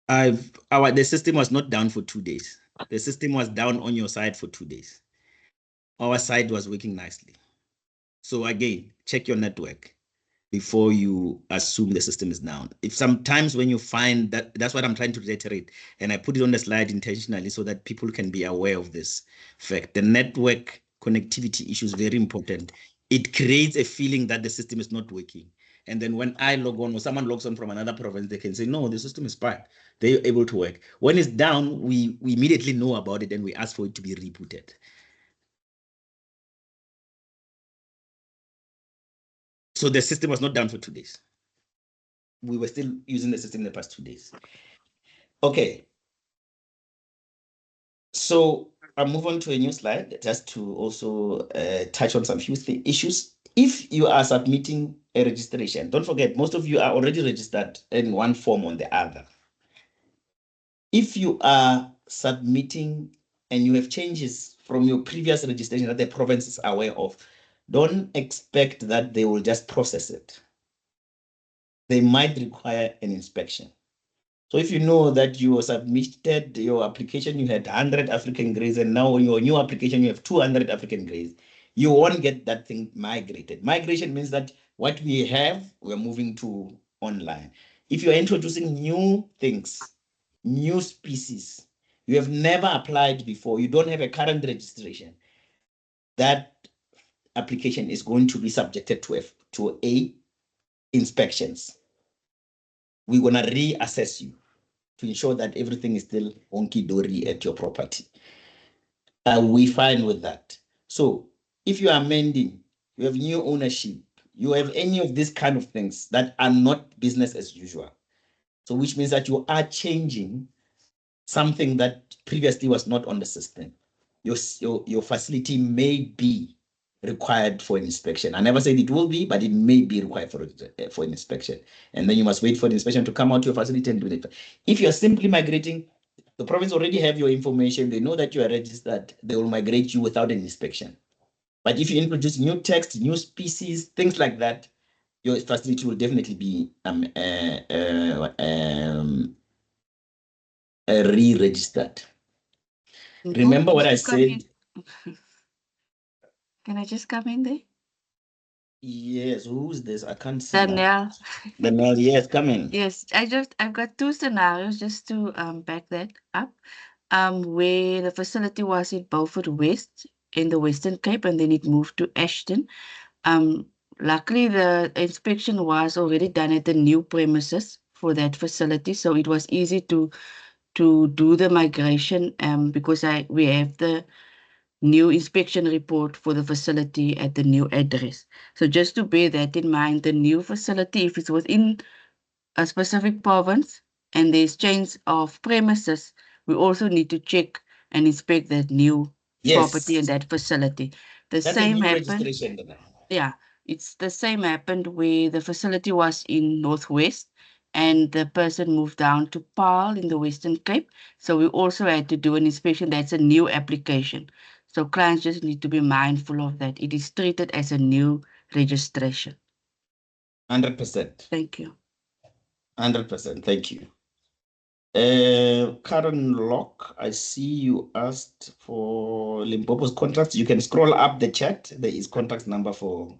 The system was not down for 2 days. The system was down on your side for 2 days. Our side was working nicely. So again, check your network before you assume the system is down. If sometimes when you find that, that's what I'm trying to reiterate, and I put it on the slide intentionally so that people can be aware of this fact. The network connectivity issue is very important. It creates a feeling that the system is not working. And then when I log on or someone logs on from another province, they can say, no, the system is fine. They're able to work. When it's down, we immediately know about it and we ask for it to be rebooted. So the system was not down for 2 days. We were still using the system in the past 2 days. Okay. So I'll move on to a new slide just to also touch on some few issues. If you are submitting a registration, don't forget, most of you are already registered in one form or the other. If you are submitting and you have changes from your previous registration that the province is aware of, don't expect that they will just process it. They might require an inspection. So if you know that you submitted your application, you had 100 African greys, and now in your new application, you have 200 African greys, you won't get that thing migrated. Migration means that what we have, we're moving to online. If you're introducing new things, new species, you have never applied before, you don't have a current registration, that application is going to be subjected to a inspections. We're going to reassess you to ensure that everything is still honky-dory at your property. We fine with that. So if you are amending, you have new ownership, you have any of these kind of things that are not business as usual. So which means that you are changing something that previously was not on the system. Your facility may be required for an inspection. I never said it will be, but it may be required for an inspection. And then you must wait for the inspection to come out to your facility and do it. If you're simply migrating, the province already have your information. They know that you are registered. They will migrate you without an inspection. But if you introduce new text, new species, things like that, your facility will definitely be re-registered. Remember what I said? Can I just come in there? Yes, who's this? I can't see. Danielle. Danielle, yes, come in. Yes, I've got two scenarios just to back that up. Where the facility was in Beaufort West in the Western Cape, and then it moved to Ashton. Luckily, the inspection was already done at the new premises for that facility, so it was easy to do the migration because we have the new inspection report for the facility at the new address. So just to bear that in mind, the new facility, if it's within a specific province and there's change of premises, we also need to check and inspect that new property and that facility. The That's same a new happened. registration. Yeah, it's the same happened where the facility was in Northwest and the person moved down to Paarl in the Western Cape. So we also had to do an inspection. That's a new application. So clients just need to be mindful of that. It is treated as a new registration. 100%. Thank you. 100%. Thank you. Karen Locke, I see you asked for Limpopo's contracts. You can scroll up the chat. There is contact number for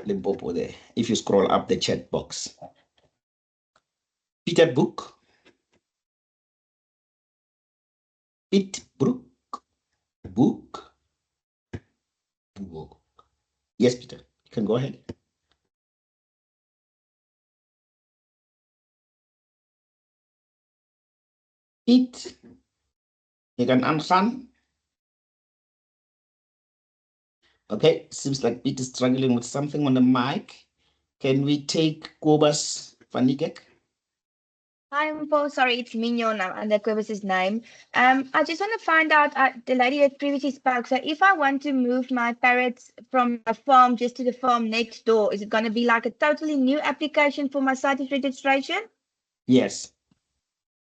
Limpopo there. If you scroll up the chat box. Peter Book. Book. Yes, Peter, you can go ahead. Pete, you can answer. Okay, seems like Pete is struggling with something on the mic. Can we take Kobus Vanikek? Hi, Paul. Sorry, it's Mignon under Quibus's name. I just want to find out, the lady that previously spoke, so if I want to move my parrots from a farm just to the farm next door, is it going to be like a totally new application for my CITES registration? Yes.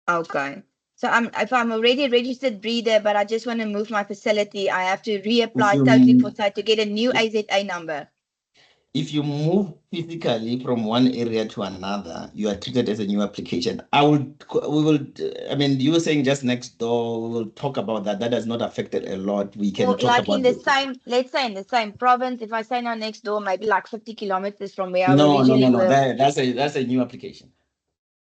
Okay. So if I'm already a registered breeder, but I just want to move my facility, I have to reapply totally for CITES to get a new AZA number. If you move physically from one area to another, you are treated as a new application. I mean, you were saying just next door, we will talk about that. That has not affected a lot. We can talk like about in the same, let's say in the same province, if I say now next door, maybe like 50 kilometers from where I No. live. That's a new application.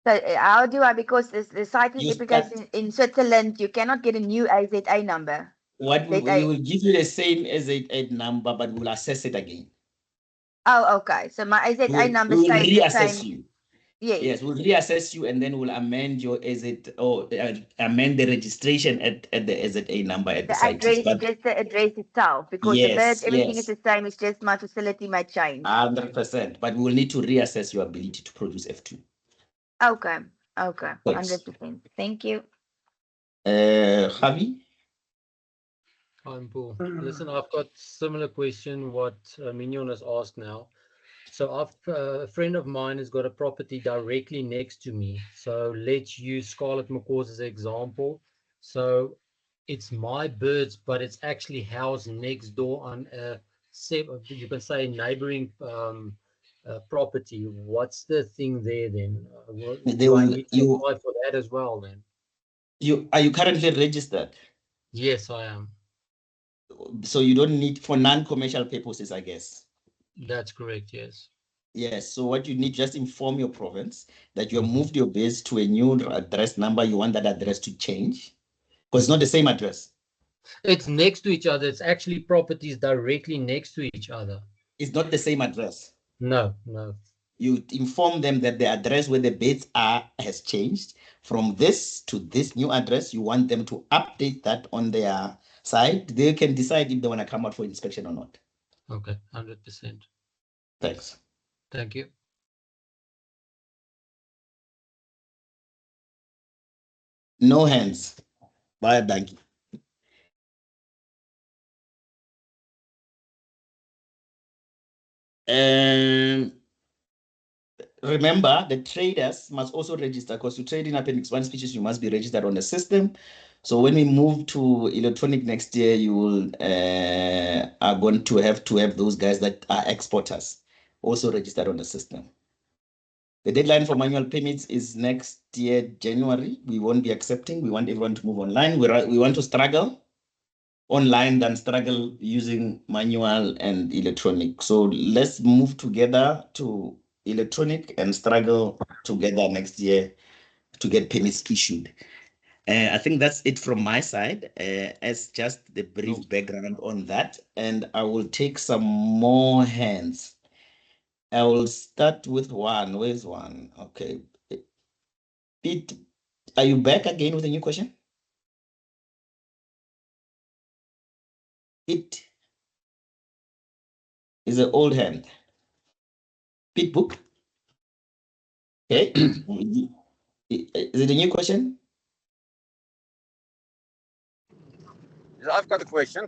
So how do I, because the CITES application in Switzerland, you cannot get a new AZA number. What we will give you the same AZA number, but we'll assess it again. Oh, okay. So my AZA number stays the same. You. Yes, we'll reassess you and then we'll amend your AZA or amend the registration at the AZA number at the site. But just the address itself, because the bird, everything is the same. It's just my facility might change. 100%, but we will need to reassess your ability to produce F2. Okay. 100%. Thank you. Javi? I'm Paul. Listen, I've got similar question what Mignon has asked now. So a friend of mine has got a property directly next to me. So let's use Scarlet Macaws as an example. So it's my birds, but it's actually housed next door on a, you can say, neighboring property. What's the thing there then? Do I need to apply for that as well then? Are you currently registered? Yes, I am. So you don't need for non-commercial purposes, I guess. That's correct, yes. Yes, so what you need, just inform your province that you have moved your base to a new address number. You want that address to change because it's not the same address. It's next to each other. It's actually properties directly next to each other. It's not the same address. No. You inform them that the address where the beds are has changed from this to this new address. You want them to update that on their side. They can decide if they want to come out for inspection or not. Okay, 100%. Thanks. Thank you. No hands. Bye, Danky. Remember, the traders must also register because to trade in Appendix 1 species, you must be registered on the system. So when we move to electronic next year, you will are going to have those guys that are exporters also registered on the system. The deadline for manual permits is next year, January. We won't be accepting. We want everyone to move online. We want to struggle. online than struggle using manual and electronic. So let's move together to electronic and struggle together next year to get permits issued. I think that's it from my side as just the brief background on that. And I will take some more hands. I will start with one. Where's one? Okay. Pete, are you back again with a new question? It is an old hand. Pete book. Okay. Is it a new question? I've got a question.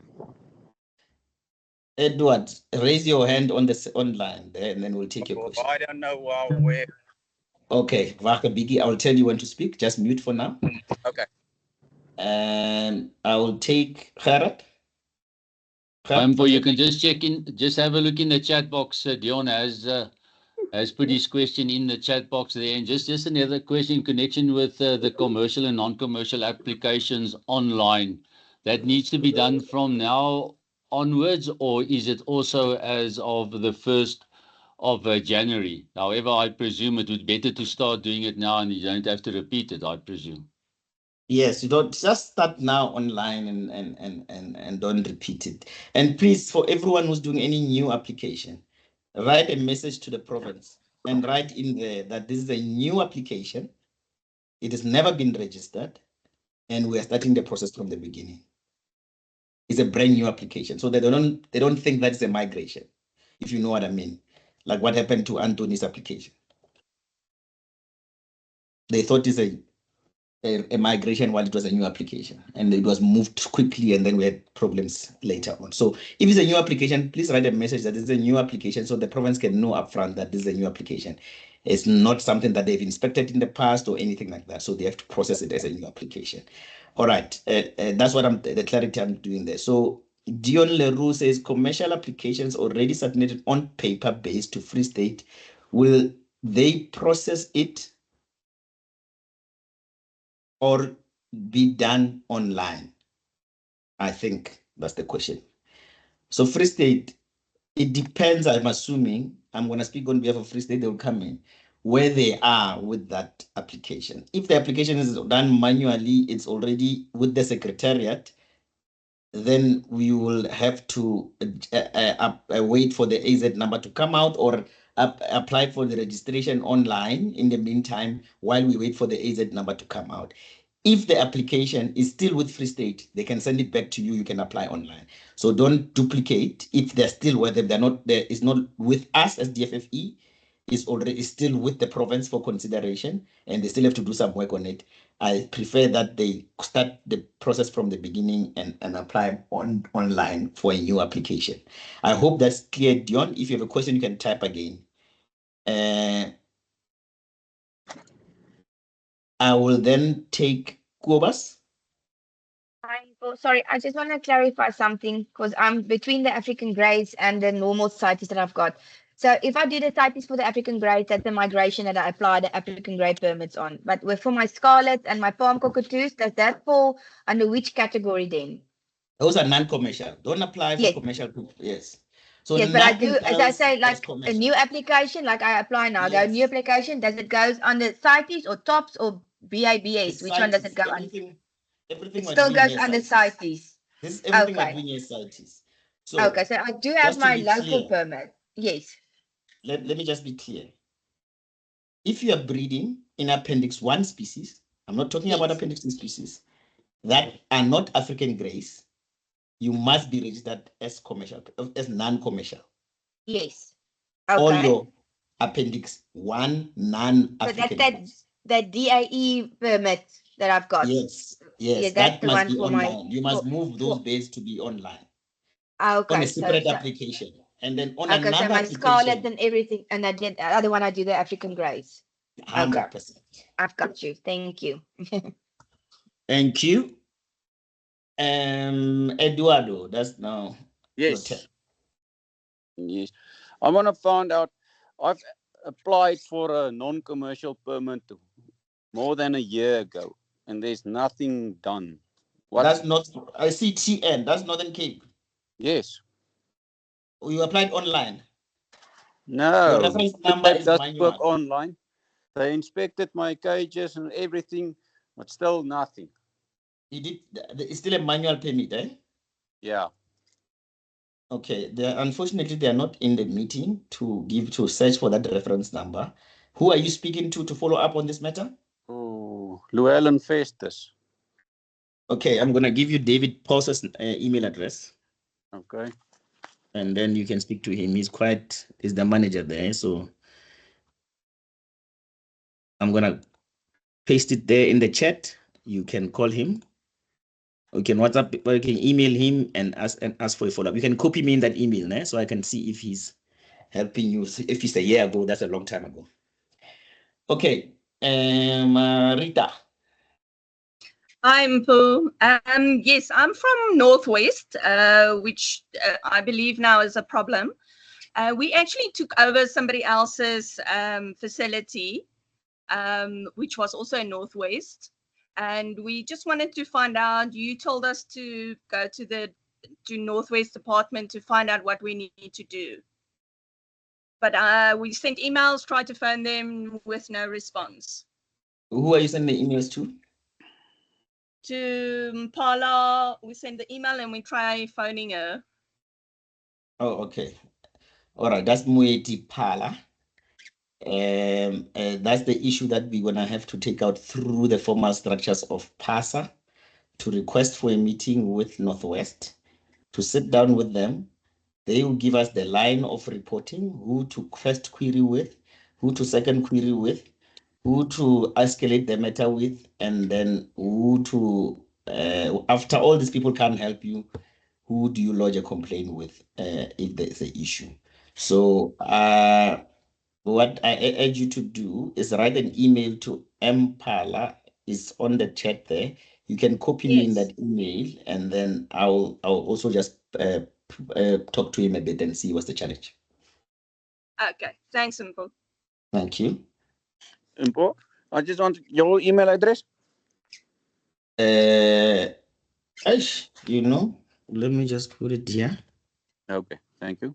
Edward, raise your hand on the online there, and then we'll take your question. I don't know where. Okay, Waka Biggie, I will tell you when to speak. Just mute for now. Okay. And I will take Gerard. You can just check in, just have a look in the chat box. Dion has put his question in the chat box there. And just another question in connection with the commercial and non-commercial applications online. That needs to be done from now onwards, or is it also as of the 1st of January? However, I presume it would be better to start doing it now and you don't have to repeat it, I presume. Yes, you don't just start now online and don't repeat it. And please, for everyone who's doing any new application, write a message to the province and write in there that this is a new application. It has never been registered, and we are starting the process from the beginning. It's a brand new application, so they don't think that's a migration, if you know what I mean. Like what happened to Anthony's application. They thought it's a migration while it was a new application, and it was moved quickly, and then we had problems later on. So if it's a new application, please write a message that it's a new application so the province can know upfront that this is a new application. It's not something that they've inspected in the past or anything like that, so they have to process it as a new application. All right, that's what the clarity I'm doing there. So Dion Leroux says commercial applications already submitted on paper based to Free State, will they process it or be done online? I think that's the question. So Free State, it depends, I'm assuming, I'm going to speak on behalf of Free State, they'll come in, where they are with that application. If the application is done manually, it's already with the Secretariat, then we will have to wait for the AZ number to come out or apply for the registration online in the meantime while we wait for the AZ number to come out. If the application is still with Free State, they can send it back to you. You can apply online. So don't duplicate. If they're still with them, they're not there. It's not with us as DFFE. Is still with the province for consideration, and they still have to do some work on it. I prefer that they start the process from the beginning and apply online for a new application. I hope that's clear, Dion. If you have a question, you can type again. I will then take Kobas. Sorry, I just want to clarify something because I'm between the African grades and the normal CITES that I've got. So if I do the CITES for the African grades, that's the migration that I apply the African grade permits on. But for my scarlet and my palm cockatoos, does that fall under which category then? Those are non-commercial. Don't apply for commercial group. Yes. So yes, but I do, as I say, like a new application, like I apply now, go new application, does it goes under CITES or TOPS or BABS? Which one does it go under? Everything it still goes under CITES. This is everything we're doing is CITES. So okay, so I do have my local permit. Yes. Let me just be clear. If you are breeding in Appendix 1 species, I'm not talking about Appendix 2 species, that are not African greys, you must be registered as commercial, as non-commercial. Yes. Okay. All your Appendix 1 non-African. So that's that DAE permit that I've got. Yes, yes, that must be online. You must move those bays to be online. Okay. On a separate application. And then on another so my scarlet and everything, and I did the other one, I do the African greys. 100%. Okay. I've got you. Thank you. Thank you. Eduardo, that's now your turn. Yes. I want to find out, I've applied for a non-commercial permit more than a year ago, and there's nothing done. What? That's not, I see TN, that's Northern Cape. Yes. You applied online? No. Your reference number That is doesn't manual. work online. They inspected my cages and everything, but still nothing. You did, it's still a manual permit, eh? Yeah. Okay, unfortunately, they are not in the meeting to search for that reference number. Who are you speaking to follow up on this matter? Oh, Llewellyn Festus. Okay, I'm gonna give you David Paul's email address. Okay. And then you can speak to him. He's the manager there. So I'm gonna paste it there in the chat. You can call him. You can WhatsApp, or you can email him and ask for a follow-up. You can copy me in that email, so I can see if he's helping you. If it's a year ago, that's a long time ago. Okay, Rita. I'm Paul. Yes, I'm from Northwest, which I believe now is a problem. We actually took over somebody else's facility, which was also in Northwest. And we just wanted to find out, you told us to go to Northwest Department to find out what we need to do. But we sent emails, tried to phone them with no response. Who are you sending the emails to? To Mpala, we send the email and we try phoning her. Oh, okay. All right, that's Mueti Pala. That's the issue that we're gonna have to take out through the formal structures of PASA to request for a meeting with Northwest, to sit down with them. They will give us the line of reporting, who to first query with, who to second query with, who to escalate the matter with, and then who to, after all these people can't help you, who do you lodge a complaint with if there's an issue. So what I urge you to do is write an email to Mpala. It's on the chat there. You can copy me in that email, and then I'll also just talk to him a bit and see what's the challenge. Okay, thanks, Mpo. Thank you. Mpo, I just want your email address. Let me just put it here. Okay, thank you.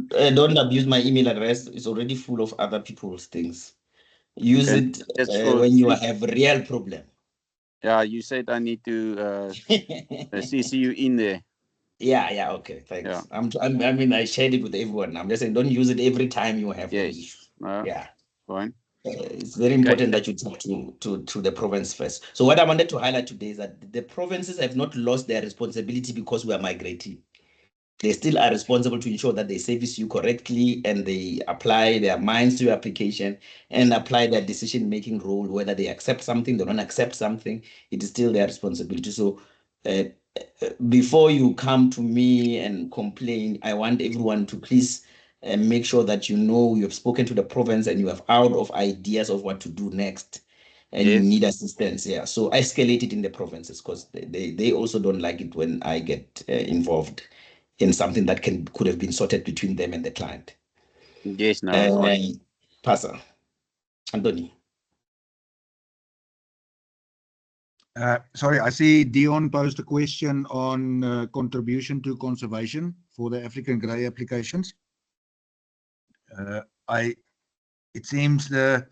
Don't abuse my email address. It's already full of other people's things. Use it when you have a real problem. Yeah, you said I need to CC you in there. Yeah, okay, thanks. Yeah. I shared it with everyone. I'm just saying, don't use it every time you have an issue. Yeah, fine. It's very important that you talk to the province first. So what I wanted to highlight today is that the provinces have not lost their responsibility because we are migrating. They still are responsible to ensure that they service you correctly and they apply their minds to your application and apply their decision-making role, whether they accept something, they don't accept something, it is still their responsibility. So before you come to me and complain, I want everyone to please make sure that you have spoken to the province and you have out of ideas of what to do next. And you need assistance. Yeah, so escalate it in the provinces because they also don't like it when I get involved in something that could have been sorted between them and the client. Yes, no. Pastor Anthony. Sorry, I see Dion posed a question on contribution to conservation for the African grey applications. It seems the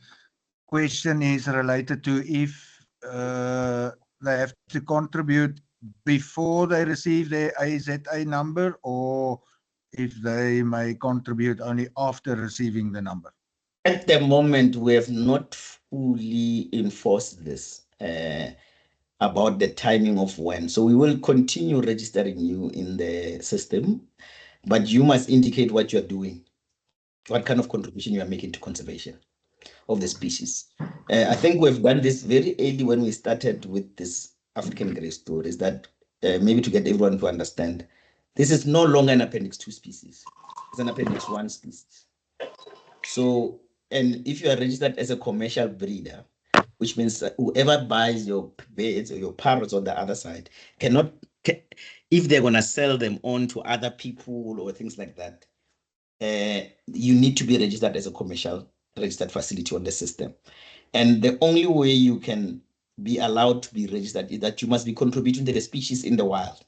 question is related to if they have to contribute before they receive their AZA number, or if they may contribute only after receiving the number. At the moment, we have not fully enforced this about the timing of when. So we will continue registering you in the system, but you must indicate what you're doing, what kind of contribution you are making to conservation of the species. I think we've done this very early when we started with this African grey stories, that maybe to get everyone to understand, this is no longer an Appendix 2 species. It's an Appendix 1 species. So, and if you are registered as a commercial breeder, which means whoever buys your birds or your parrots on the other side if they're going to sell them on to other people or things like that, you need to be registered as a commercial registered facility on the system. And the only way you can be allowed to be registered is that you must be contributing to the species in the wild.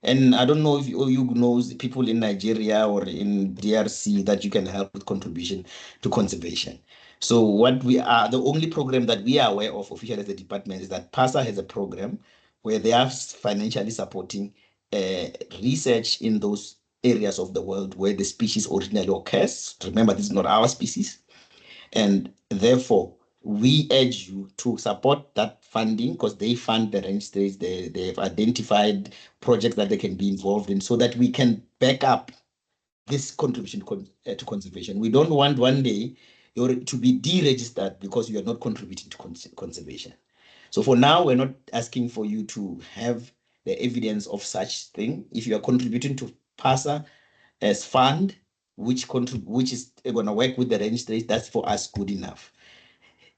And I don't know if you know people in Nigeria or in DRC that you can help with contribution to conservation. So what we are, the only program that we are aware of officially as the department is that PASA has a program where they are financially supporting research in those areas of the world where the species originally occurs. Remember, this is not our species. And therefore, we urge you to support that funding because they fund the range states. They've identified projects that they can be involved in so that we can back up this contribution to conservation. We don't want one day to be deregistered because you are not contributing to conservation. So for now, we're not asking for you to have the evidence of such thing. If you are contributing to PASA as fund, which is going to work with the range states, that's for us good enough.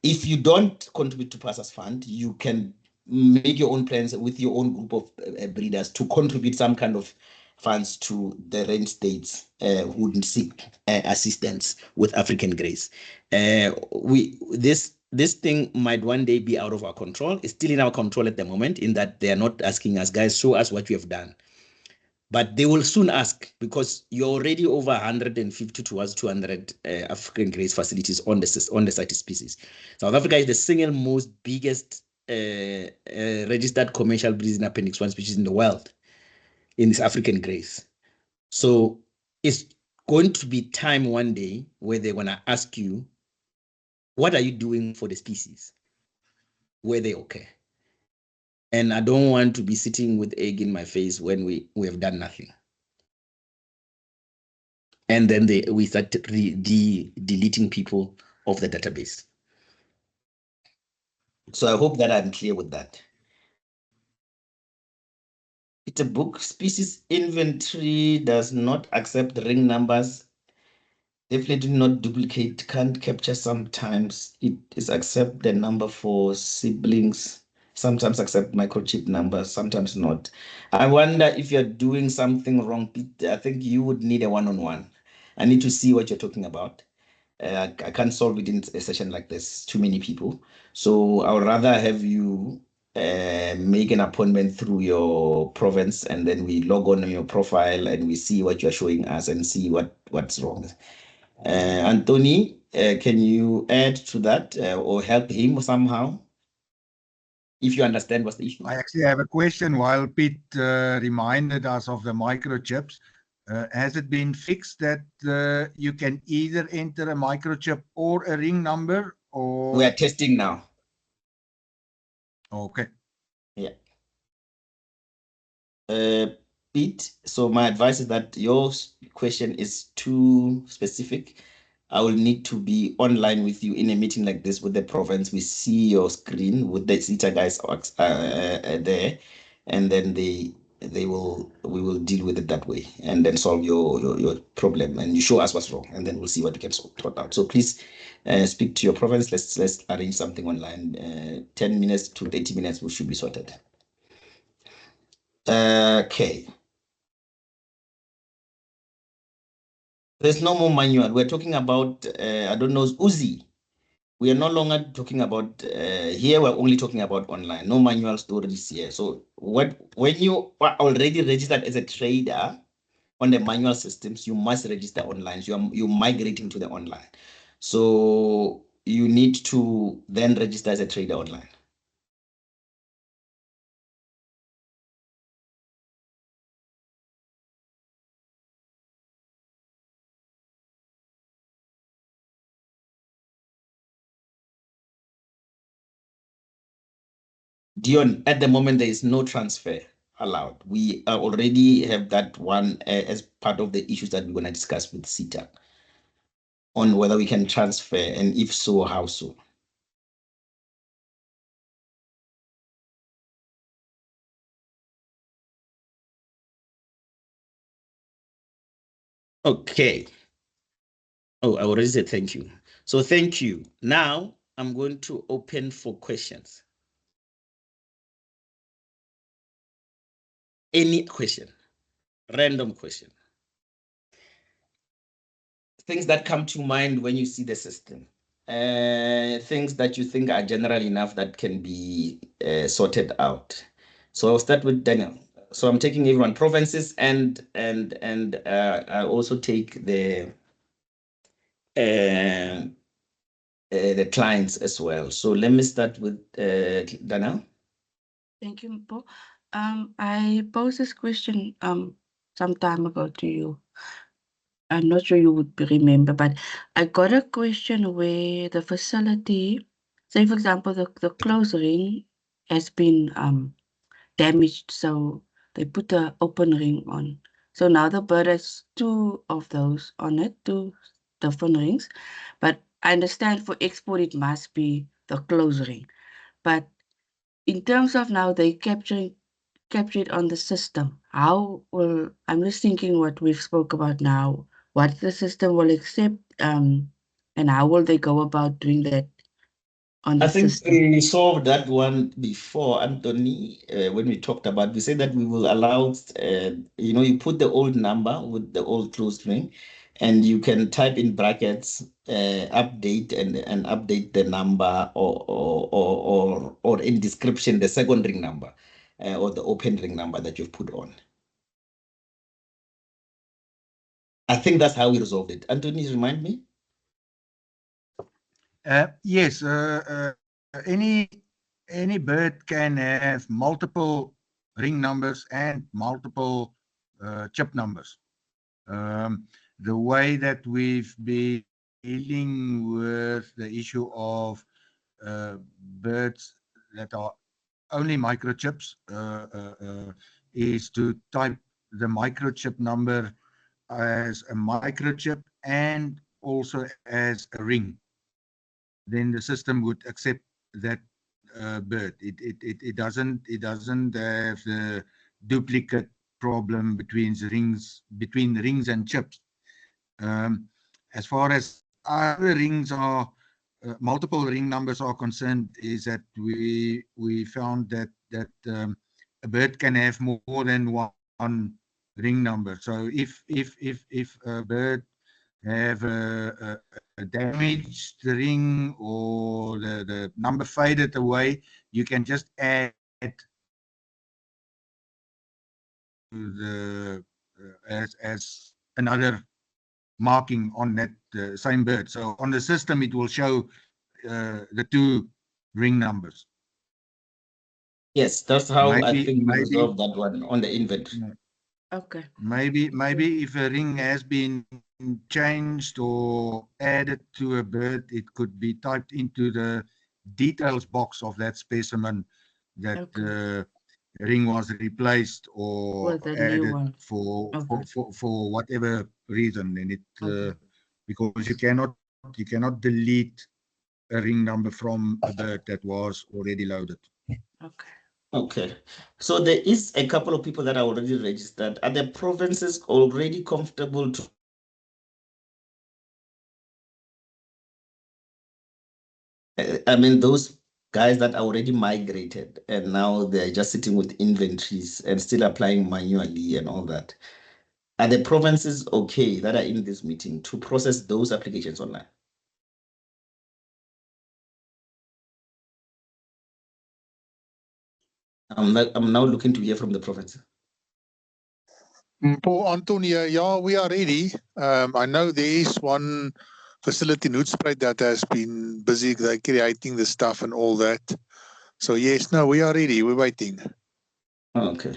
If you don't contribute to PASA's fund, you can make your own plans with your own group of breeders to contribute some kind of funds to the range states who would seek assistance with African grace. This thing might one day be out of our control. It's still in our control at the moment in that they are not asking us, guys, show us what you have done. But they will soon ask because you're already over 150 towards 200 African grace facilities on the CITES species. South Africa is the single most biggest registered commercial breeding appendix 1 species in the world in this African grace. So it's going to be time one day where they're going to ask you, what are you doing for the species? Were they okay? And I don't want to be sitting with egg in my face when we have done nothing. And then we start deleting people off the database. So I hope that I'm clear with that. It's a book. Species inventory does not accept ring numbers. Definitely not duplicate, can't capture sometimes. It is accept the number for siblings. Sometimes accept microchip numbers, sometimes not. I wonder if you're doing something wrong. I think you would need a one-on-one. I need to see what you're talking about. I can't solve it in a session like this, too many people. So I would rather have you make an appointment through your province and then we log on your profile and we see what you're showing us and see what's wrong. Anthony, can you add to that or help him somehow? If you understand what's the issue. I actually have a question while Pete reminded us of the microchips. Has it been fixed that you can either enter a microchip or a ring number? Or we are testing now. Okay. Yeah. Pete, so my advice is that your question is too specific. I will need to be online with you in a meeting like this with the province. We see your screen with the CITA guys there, and then we will deal with it that way and then solve your problem and you show us what's wrong and then we'll see what we can sort out. So please speak to your province. Let's arrange something online. 10 minutes to 80 minutes we should be sorted. Okay. There's no more manual. We're talking about, I don't know, Uzi. We are no longer talking about, here we're only talking about online. No manual stories here. So when you are already registered as a trader on the manual systems, you must register online. So you're migrating to the online. So you need to then register as a trader online. Dion, at the moment, there is no transfer allowed. We already have that one as part of the issues that we're going to discuss with CITA on whether we can transfer, and if so, how so. Okay. Oh, I already said thank you. So thank you. Now I'm going to open for questions. Any question, random question. Things that come to mind when you see the system. things that you think are general enough that can be sorted out. So I'll start with Daniel. So I'm taking everyone provinces and I also take the clients as well. So let me start with Daniel. Thank you, Mpo. I posed this question some time ago to you. I'm not sure you would remember, but I got a question where the facility, say for example, the closed ring has been damaged, so they put the open ring on. So now the bird has two of those on it, two different rings. But I understand for export it must be the closed ring. But in terms of now they capture it on the system, how will, I'm just thinking what we've spoke about now, what the system will accept, and how will they go about doing that on the I think system? we solved that one before, Anthony, when we talked about, we said that we will allow, you put the old number with the old closed ring, and you can type in brackets, update and update the number or in description, the second ring number or the open ring number that you've put on. I think that's how we resolved it. Anthony, remind me. Yes, any bird can have multiple ring numbers and multiple chip numbers. The way that we've been dealing with the issue of birds that are only microchips is to type the microchip number as a microchip and also as a ring. Then the system would accept that bird. It doesn't have the duplicate problem between rings and chips. As far as other rings are multiple ring numbers are concerned, is that we found that a bird can have more than one ring number. So if a bird have a damaged ring or the number faded away, you can just add the as another marking on that same bird. So on the system, it will show the two ring numbers. Yes, that's how I think we resolved that one on the inventory. Okay. Maybe if a ring has been changed or added to a bird, it could be typed into the details box of that specimen that the ring was replaced or added for whatever reason. And it because you cannot delete a ring number from a bird that was already loaded. Okay, so there is a couple of people that are already registered. Are the provinces already comfortable to? I mean, those guys that are already migrated and now they're just sitting with inventories and still applying manually and all that. Are the provinces okay that are in this meeting to process those applications online? I'm now looking to hear from the province. Paul, Antonia, yeah, we are ready. I know there is one facility in Hoedspruit that has been busy creating the stuff and all that. So yes, no, we are ready. We're waiting. Okay.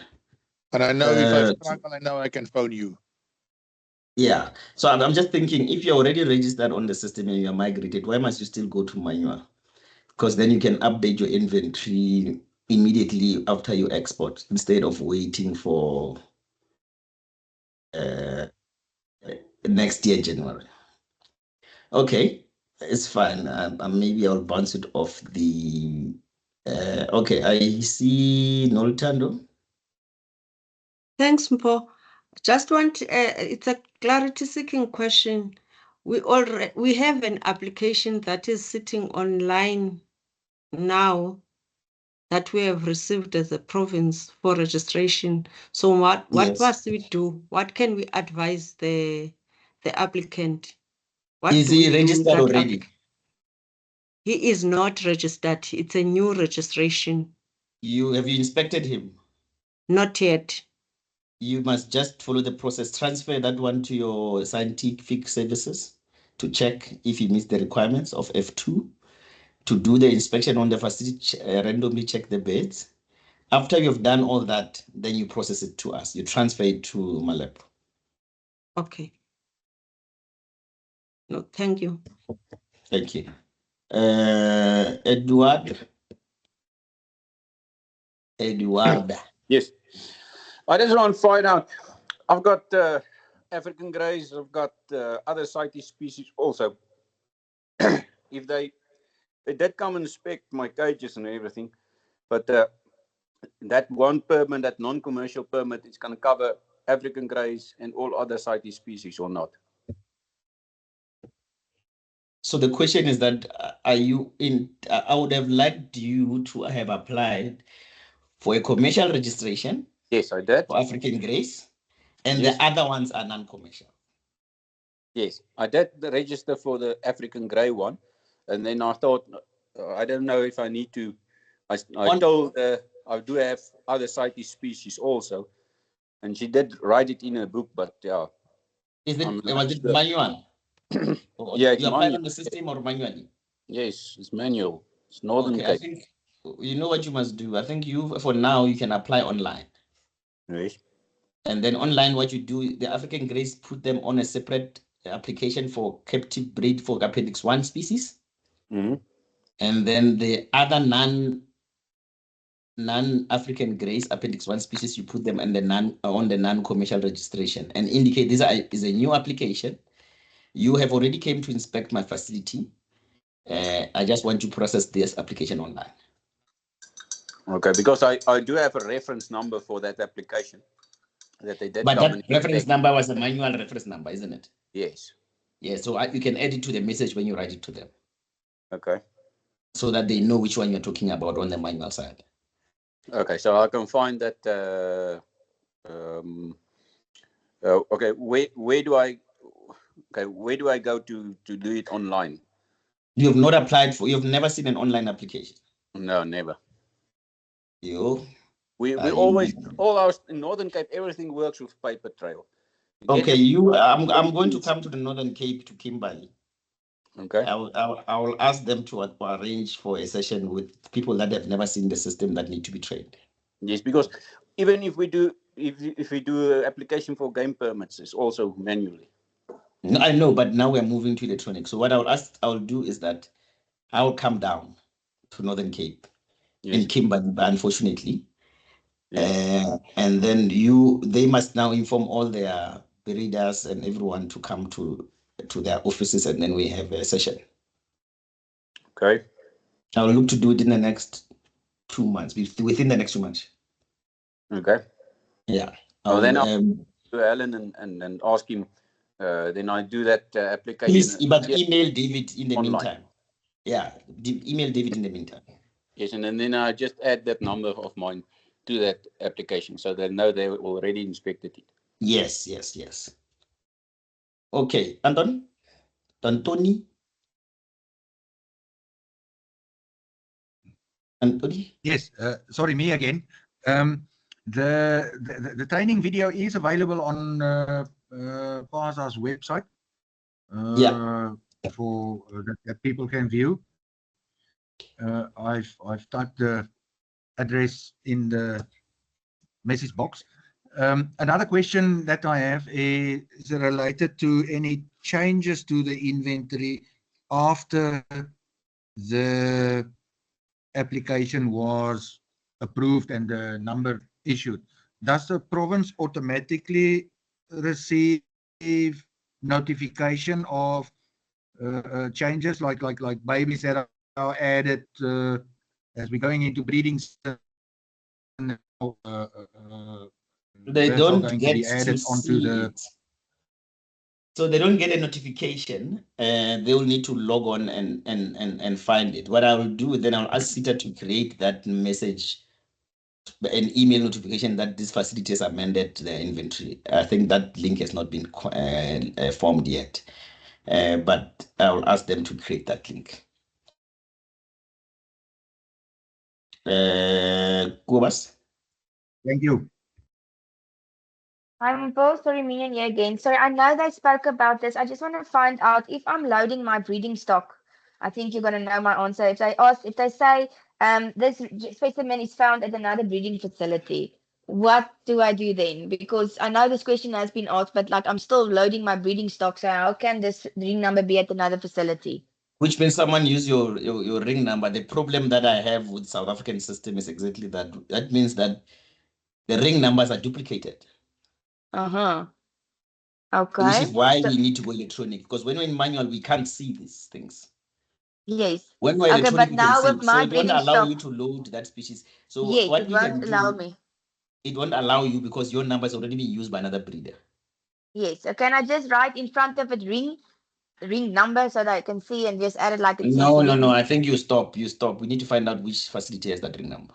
And I know if I struggle, I know I can phone you. Yeah. So I'm just thinking, if you're already registered on the system and you're migrated, why must you still go to manual? Because then you can update your inventory immediately after you export instead of waiting for next year, January. Okay, it's fine. Maybe I'll bounce it off the. Okay, I see Nolutando. Thanks, Mpo. Just want, it's a clarity-seeking question. We have an application that is sitting online now that we have received as a province for registration. So what must we do? What can we advise the applicant? What Is do we he do with registered that already? He is not registered. It's a new registration. Have you inspected him? Not yet. You must just follow the process. Transfer that one to your scientific services to check if he meets the requirements of F2, to do the inspection on the facility, randomly check the beds. After you've done all that, then you process it to us. You transfer it to Malep. Okay. No, thank you. Thank you. Eduarda. Yes. I just want to find out. I've got African greys. I've got other CITES species also. If they did come and inspect my cages and everything, but that one permit, that non-commercial permit, is going to cover African greys and all other CITES species or not? So the question is that, are you in? I would have liked you to have applied for a commercial registration. Yes, I did. For African greys, and yes, the other ones are non-commercial. Yes, I did register for the African grey one, and then I thought, I don't know if I need to. I told I do have other CITES species also, and she did write it in her book, but yeah. Was it manual? Yeah, it's you applied manual. on the system or manually? Yes, it's manual. It's Northern Cape. I think you know what you must do. I think for now you can apply online. Yes. And then online, what you do, the African greys put them on a separate application for captive breed for Appendix 1 species. Mm-hmm. And then the other non-African greys, Appendix 1 species, you put them on the non-commercial registration and indicate this is a new application. You have already came to inspect my facility. I just want to process this application online. Okay, because I do have a reference number for that application that they did. But that reference number was a manual reference number, isn't it? Yes. Yeah, so you can add it to the message when you write it to them. Okay. So that they know which one you're talking about on the manual side. Okay, so I can find that. Okay, where do I? Okay, where do I go to do it online? You've not applied for. You've never seen an online application. No, never. We always all our in Northern Cape, everything works with paper trail. Okay, I'm going to come to the Northern Cape to Kimberley. Okay. I will ask them to arrange for a session with people that have never seen the system that need to be trained. Yes, because even if we do if we do an application for game permits, it's also manually. No, I know, but now we're moving to electronic. So what I'll do is that I'll come down to Northern Cape in Kimberley, unfortunately. Yes. And then they must now inform all their breeders and everyone to come to their offices, and then we have a session. Okay. I'll look to do it in the next 2 months, within the next 2 months. Okay. Yeah. Well, then I'll to Alan and ask him. Then I do that application. Please, but email David in the online. Meantime. Yeah, email David in the meantime. Yes, and then I just add that number of mine to that application, so they know they already inspected it. Yes. Okay, Anthony. Yes, sorry, me again. The training video is available on PASA's website. For that people can view. I've typed the address in the message box. Another question that I have is related to any changes to the inventory after the application was approved and the number issued. Does the province automatically receive notification of changes like babies that are added as we're going into breeding? They don't get to be added onto the. So they don't get a notification. They will need to log on and find it. What I will do then, I'll ask CITA to create that message, an email notification that this facility has amended their inventory. I think that link has not been formed yet, but I will ask them to create that link. Kobus. Thank you. I'm both sorry, Minion here again. Sorry, I know they spoke about this. I just want to find out if I'm loading my breeding stock. I think you're gonna know my answer. If they say this specimen is found at another breeding facility, what do I do then? Because I know this question has been asked, but like I'm still loading my breeding stock. So how can this ring number be at another facility? Which means someone use your ring number. The problem that I have with South African system is exactly that. That means that the ring numbers are duplicated. Okay. Which is why So, we need to go electronic, because when we're in manual, we can't see these things. yes. When we're Okay, electronic, but we can now see. with So my it won't breeding allow stock, you to load that species. So yes, what it we can won't allow do, me. it won't allow you because your number is already being used by another breeder. Yes. So can I just write in front of it ring number so that I can see and just add it like it says No. ring? I think you stop. We need to find out which facility has that ring number.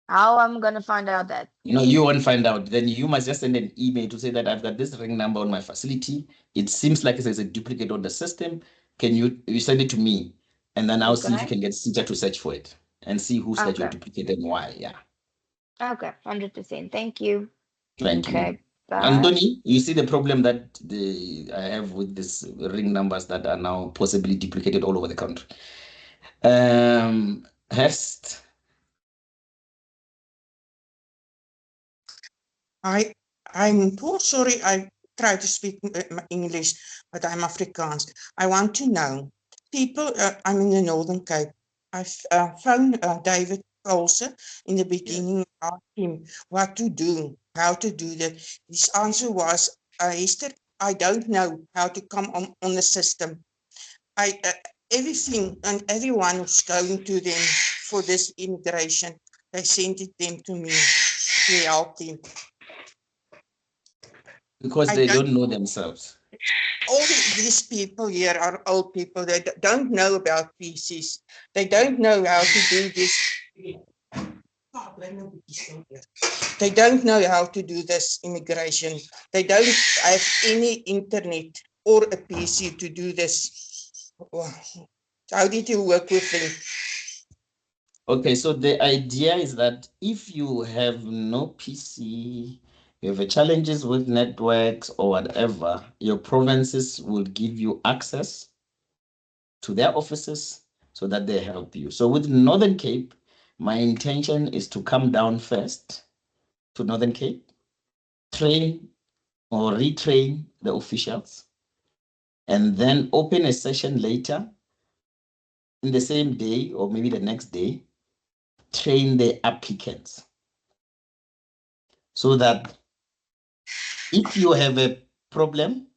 How I'm gonna find out that? You won't find out. Then you must just send an email to say that I've got this ring number on my facility. It seems like there's a duplicate on the system. Can you send it to me? And then I'll see if you Okay. can get CITES to search for it and see who's got your Okay. duplicate and why. Yeah. Okay. 100%. Thank you. Thank you. Okay. Bye. Anthony, you see the problem that I have with these ring numbers that are now possibly duplicated all over the country. Hest. I'm poor, sorry, I try to speak English, but I'm Afrikaans. I want to know, people, I'm in the Northern Cape. I've phoned David Colson in the beginning, asked him what to do, how to do that. His answer was, Esther, I don't know how to come on the system. Everything and everyone who's going to them for this immigration, they sent it them to me to help them. Because they don't know themselves. All these people here are old people. They don't know about PCs. They don't know how to do this. They don't know how to do this immigration. They don't have any internet or a PC to do this. How did you work with them? Okay, so the idea is that if you have no PC, you have challenges with networks or whatever, your provinces will give you access to their offices so that they help you. So with Northern Cape, my intention is to come down first to Northern Cape, train or retrain the officials, and then open a session later in the same day or maybe the next day, train the applicants so that if you have a problem,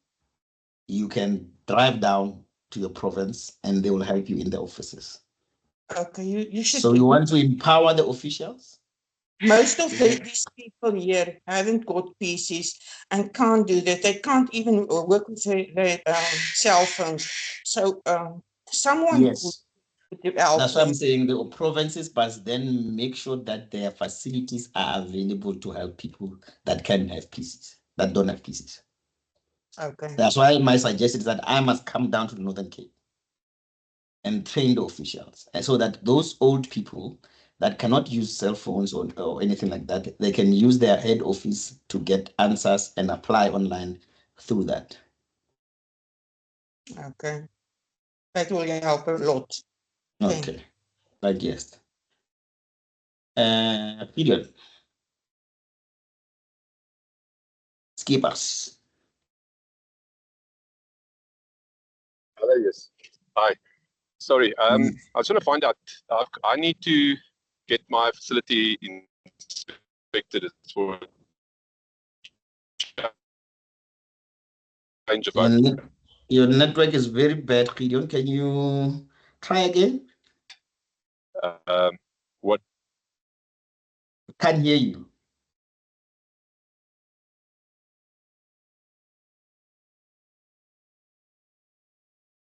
you can drive down to your province and they will help you in the offices. Okay, you should. So you want to empower the officials? Most of these people here haven't got PCs and can't do that. They can't even work with their cell phones. So someone Yes. would help That's why them. I'm saying the provinces must then make sure that their facilities are available to help people that can have PCs, that don't have PCs. Okay. That's why my suggestion is that I must come down to the Northern Cape and train the officials, and so that those old people that cannot use cell phones or anything like that, they can use their head office to get answers and apply online through that. Okay. That will help a lot. Okay. Like yes. Period. Skippers. Hello, yes. Hi. Sorry, I just want to find out. I need to get my facility inspected for change of ownership. Your network is very bad, Gideon. Can you try again? What? Can't hear you.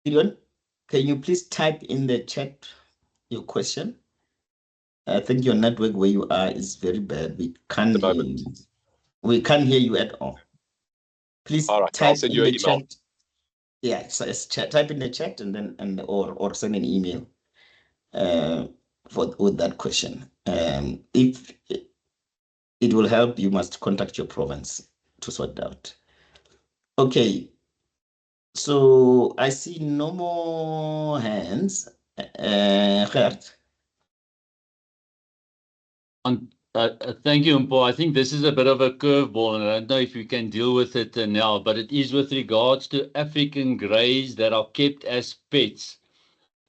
Gideon, can you please type in the chat your question? I think your network where you are is very bad. We can't hear you. We can't hear you at all. Please type I'll send in you the an email. chat. Yeah, so type in the chat and then or send an email with that question. If it will help, you must contact your province to sort it out. Okay. So I see no more hands. Gert? Thank you, Mpo. I think this is a bit of a curveball, and I don't know if we can deal with it now, but it is with regards to African greys that are kept as pets.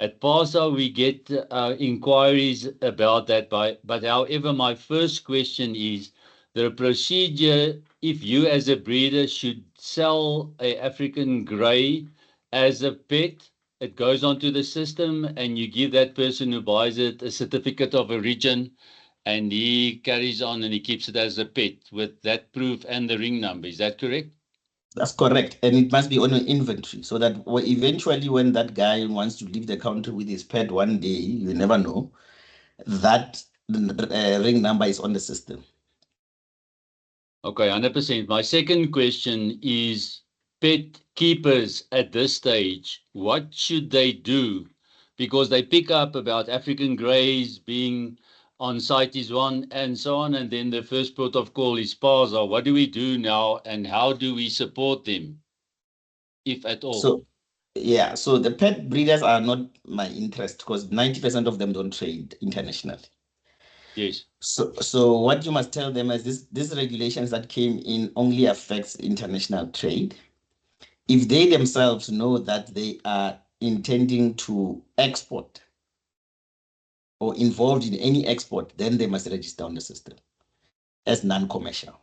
At PASA, we get inquiries about that, but however, my first question is, the procedure, if you as a breeder should sell a African grey as a pet, it goes onto the system and you give that person who buys it a certificate of origin, and he carries on and he keeps it as a pet with that proof and the ring number. Is that correct? That's correct. And it must be on an inventory so that eventually when that guy wants to leave the country with his pet one day, you never know, that ring number is on the system. Okay, 100%. My second question is, pet keepers at this stage, what should they do? Because they pick up about African greys being on CITES 1 and so on, and then the first port of call is PASA. What do we do now, and how do we support them, if at all? So, yeah, so the pet breeders are not my interest because 90% of them don't trade internationally. Yes. So what you must tell them is these regulations that came in only affects international trade. If they themselves know that they are intending to export or involved in any export, then they must register on the system as non-commercial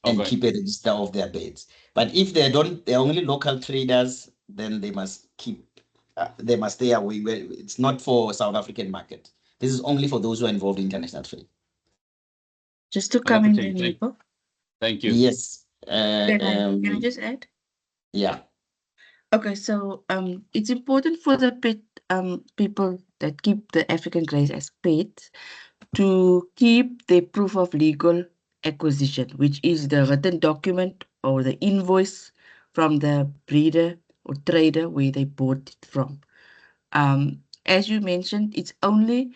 and keep a register of their beds. But if they're only local traders, then they must they must stay away. It's not for South African market. This is only for those who are involved in international trade. Just to come in there, Nico. Thank you. Yes. Can I just add? Yeah. Okay, so it's important for the pet people that keep the African greys as pets to keep the proof of legal acquisition, which is the written document or the invoice from the breeder or trader where they bought it from. As you mentioned, it's only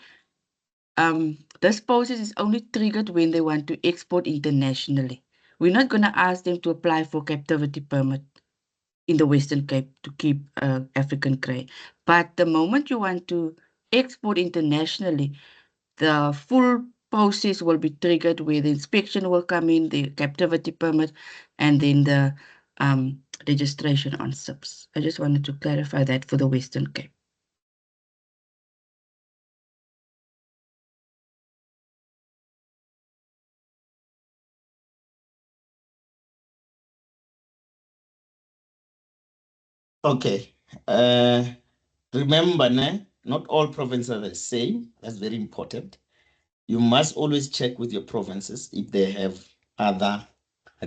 this process is only triggered when they want to export internationally. We're not going to ask them to apply for captivity permit in the Western Cape to keep African grey. But the moment you want to export internationally, the full process will be triggered where the inspection will come in, the captivity permit, and then the registration on CIPS. I just wanted to clarify that for the Western Cape. Okay. Remember, not all provinces are the same. That's very important. You must always check with your provinces if they have other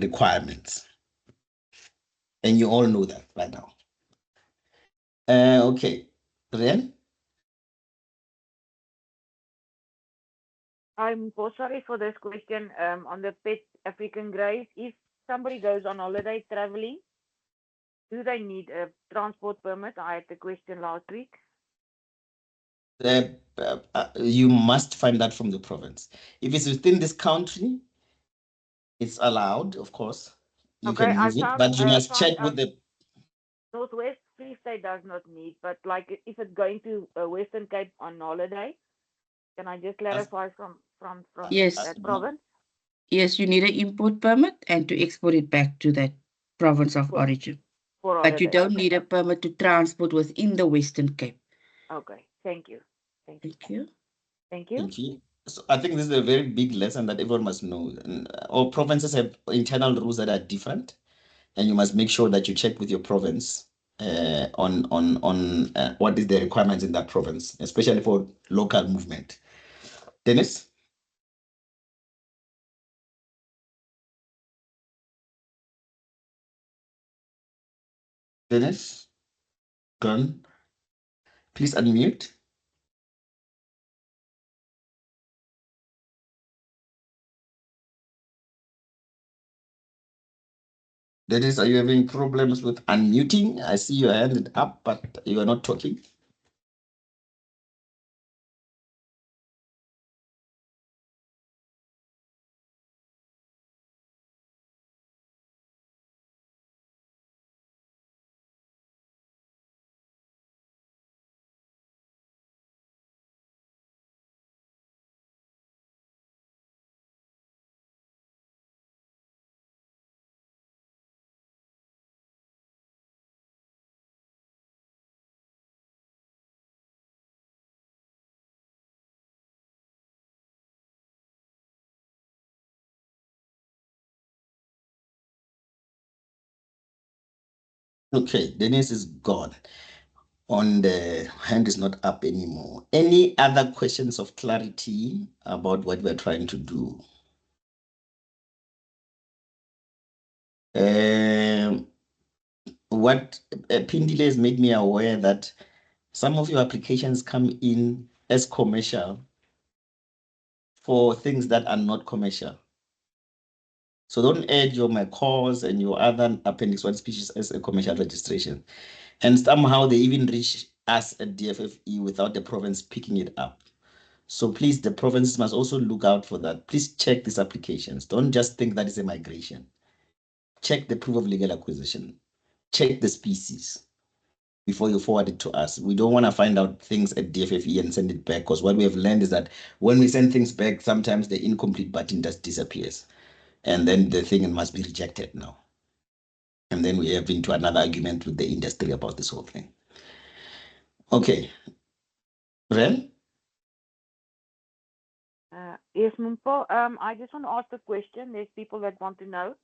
requirements. And you all know that right now. Okay. Rian? I'm so sorry for this question. On the pet African greys, if somebody goes on holiday traveling, do they need a transport permit? I had the question last week. You must find that from the province. If it's within this country, it's allowed, of course. You Okay, can use it, but you must check with the Northwest Free State does not need, but like if it's going to Western Cape on holiday, can I just clarify from Yes. that province? Yes, you need an import permit and to export it back to that province of origin. But you don't need a permit to transport within the Western Cape. Okay, thank you. Thank you. Thank you. Thank you. So I think this is a very big lesson that everyone must know. And all provinces have internal rules that are different, and you must make sure that you check with your province on what is the requirements in that province, especially for local movement. Dennis? Dennis? Gone. Please unmute. Dennis, are you having problems with unmuting? I see your hand up, but you are not talking. Okay, Dennis is gone. On the hand is not up anymore. Any other questions of clarity about what we're trying to do? What Pindile has made me aware that some of your applications come in as commercial for things that are not commercial. So don't add your my cause and your other appendix 1 species as a commercial registration. And somehow they even reach us at DFFE without the province picking it up. So please, the provinces must also look out for that. Please check these applications. Don't just think that is a migration. Check the proof of legal acquisition. Check the species before you forward it to us. We don't want to find out things at DFFE and send it back, because what we have learned is that when we send things back, sometimes the incomplete button just disappears. And then the thing must be rejected now. And then we have into another argument with the industry about this whole thing. Okay. Ren? Yes, Mumpo. I just want to ask a question. There's people that want to know.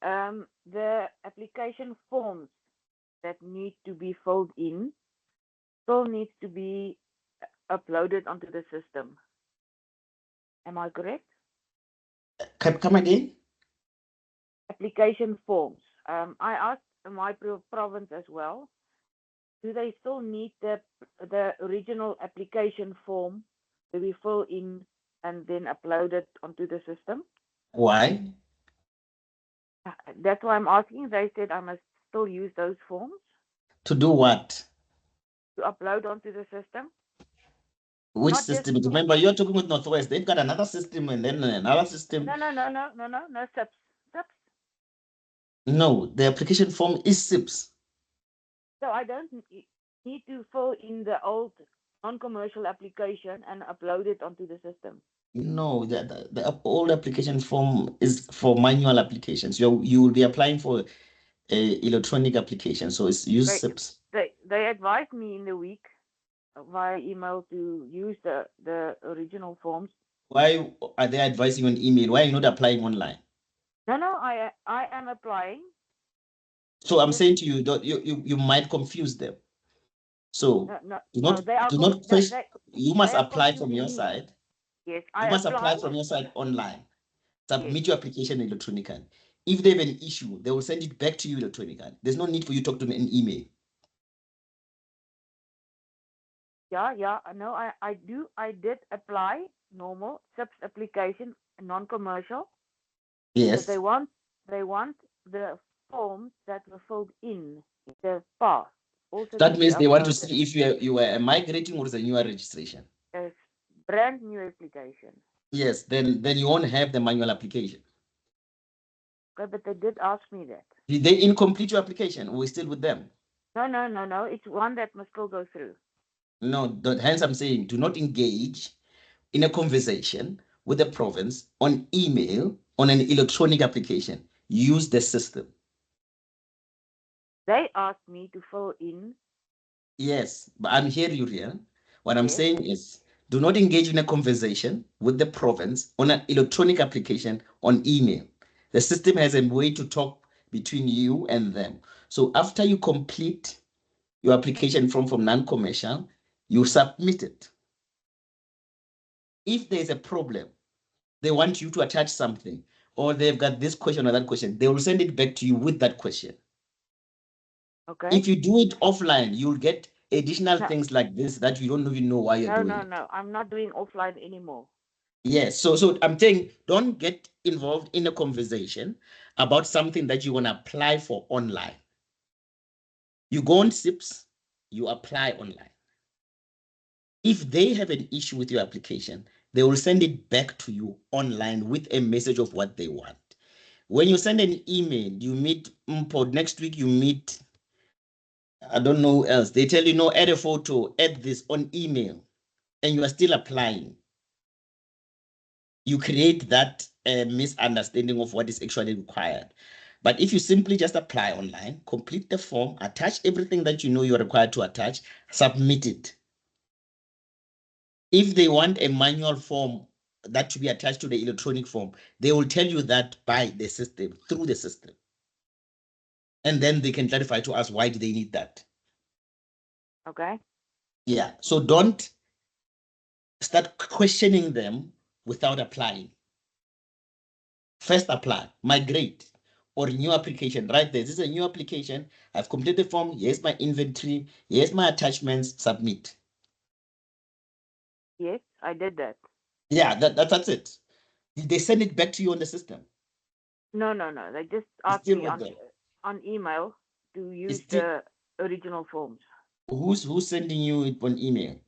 The application forms that need to be filled in still needs to be uploaded onto the system. Am I correct? Come again? Application forms. I asked my province as well. Do they still need the original application form to be filled in and then uploaded onto the system? Why? That's why I'm asking. They said I must still use those forms To do what? to upload onto the system. Which Not just system? Remember, you're talking with Northwest. They've got another system and then another system. No, SIPs. No, the application form is SIPS. So I don't need to fill in the old non-commercial application and upload it onto the system. No, the old application form is for manual applications. You will be applying for a electronic application, so it's use SIPS. They advised me in the week via email to use the original forms. Why are they advising on email? Why are you not applying online? No, I am applying. So I'm saying to you, you might confuse them. So do not question. You must apply from your side. Yes, you must apply from your side online. Submit your application electronically. If they have an issue, they will send it back to you electronically. There's no need for you to talk to me in email. Yeah. No, I did apply normal SIPS application, non-commercial. Yes. But they want the forms that were filled in the past. Also that means they want to see if you are migrating or is a newer registration. A brand new application. Yes, then you won't have the manual application. Okay, but they did ask me that. Did they incomplete your application? Or we're still with them? No. It's one that must still go through. No, hence I'm saying do not engage in a conversation with the province on email on an electronic application. Use the system. They asked me to fill in. Yes, but I'm hearing you here. What I'm saying is do not engage in a conversation with the province on an electronic application on email. The system has a way to talk between you and them. So after you complete your application from non-commercial, you submit it. If there's a problem, they want you to attach something, or they've got this question or that question, they will send it back to you with that question. Okay. If you do it offline, you'll get additional things like this that you don't even know why you're doing it. No. I'm not doing offline anymore. Yes. So I'm saying don't get involved in a conversation about something that you want to apply for online. You go on SIPS, you apply online. If they have an issue with your application, they will send it back to you online with a message of what they want. When you send an email, you meet next week, you meet, I don't know who else. They tell you, no, add a photo, add this on email, and you are still applying. You create that misunderstanding of what is actually required. But if you simply just apply online, complete the form, attach everything that you know you're required to attach, submit it. If they want a manual form that to be attached to the electronic form, they will tell you that by the system, through the system. And then they can clarify to us why do they need that. Okay. Yeah, so don't start questioning them without applying. First apply, migrate, or new application. Right there, this is a new application. I've completed the form. Here's my inventory. Here's my attachments. Submit. Yes, I did that. Yeah, that's it. Did they send it back to you on the system? No. They just asked still me with them. on email to use still- the original forms. Who's sending you it on email?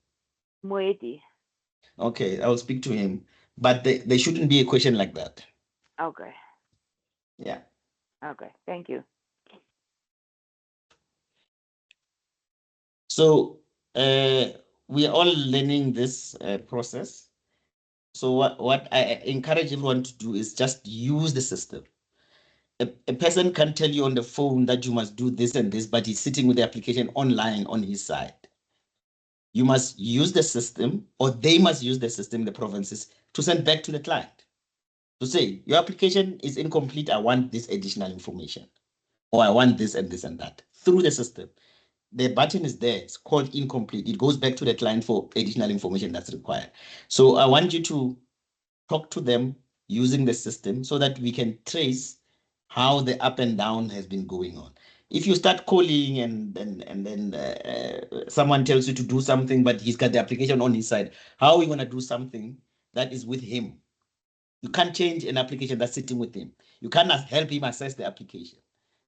Moeti. Okay, I'll speak to him. But there shouldn't be a question like that. Okay. Yeah. Okay. Thank you. So we are all learning this process. So what I encourage everyone to do is just use the system. A person can tell you on the phone that you must do this and this, but he's sitting with the application online on his side. You must use the system, or they must use the system, the provinces, to send back to the client. To say, your application is incomplete, I want this additional information. Or I want this and this and that. Through the system. The button is there, it's called incomplete. It goes back to the client for additional information that's required. So I want you to talk to them using the system so that we can trace how the up and down has been going on. If you start calling and then someone tells you to do something, but he's got the application on his side, how are we going to do something that is with him? You can't change an application that's sitting with him. You cannot help him assess the application.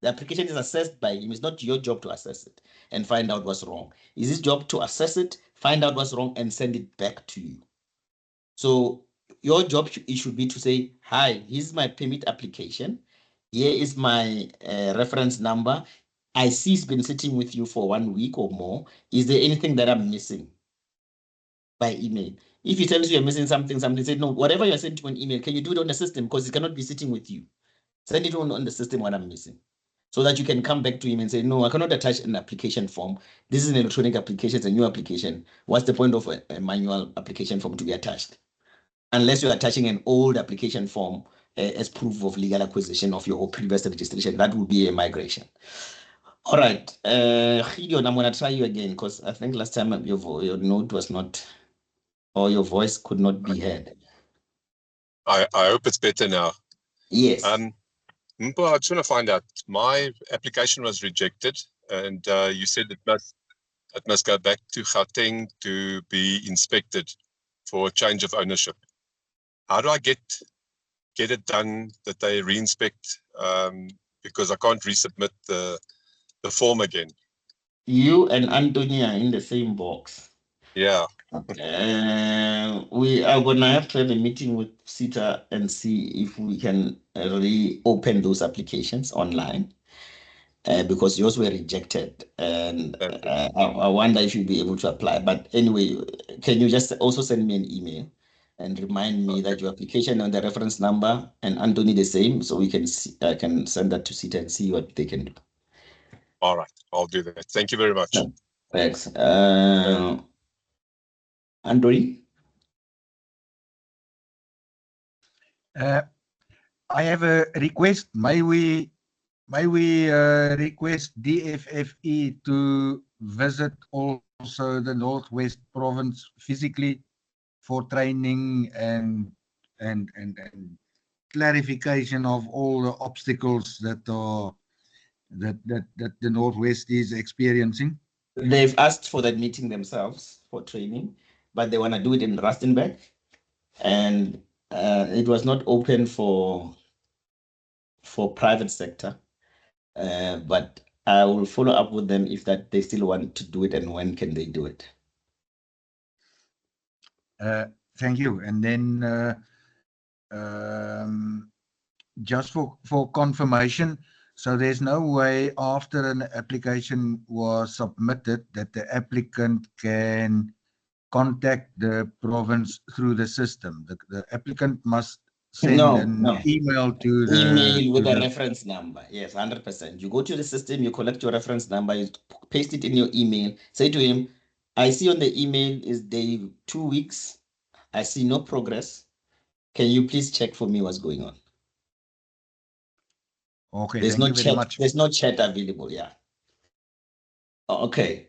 The application is assessed by him. It's not your job to assess it and find out what's wrong. It's his job to assess it, find out what's wrong, and send it back to you. So your job it should be to say, hi, here's my permit application. Here is my reference number. I see it's been sitting with you for 1 week or more. Is there anything that I'm missing? By email. If he tells you you're missing something, say, no, whatever you're sending on email, can you do it on the system? Because it cannot be sitting with you. Send it on the system what I'm missing. So that you can come back to him and say, no, I cannot attach an application form. This is an electronic application, it's a new application. What's the point of a manual application form to be attached? Unless you're attaching an old application form as proof of legal acquisition of your previous registration, that would be a migration. All right, Gideon, I'm going to try you again because I think last time your note was not, or your voice could not be heard. I hope it's better now. Yes. Mpo, I just want to find out. My application was rejected, and you said it must go back to Gauteng to be inspected for change of ownership. How do I get it done that they reinspect? Because I can't resubmit the form again. You and Anthony are in the same box. Yeah. We are going to have to have a meeting with CITES and see if we can reopen those applications online because yours were rejected. And I wonder if you'll be able to apply. But anyway, can you just also send me an email and remind me that your application and the reference number and Anthony the same, so we can see, I can send that to CITES and see what they can do. All right, I'll do that. Thank you very much. Thanks. Anthony? I have a request. May we request DFFE to visit also the Northwest Province physically for training and clarification of all the obstacles that the Northwest is experiencing? They've asked for that meeting themselves for training, but they want to do it in Rustenburg, and it was not open for private sector. But I will follow up with them if that they still want to do it and when can they do it. Thank you. And then just for confirmation, so there's no way after an application was submitted that the applicant can contact the province through the system. The applicant must send an email to the email with a reference number. Yes, 100%. You go to the system, you collect your reference number, you paste it in your email, say to him, I see on the email is day 2 weeks. I see no progress. Can you please check for me what's going on? Okay, There's thank no you very chat. much. There's no chat available. Yeah. Okay.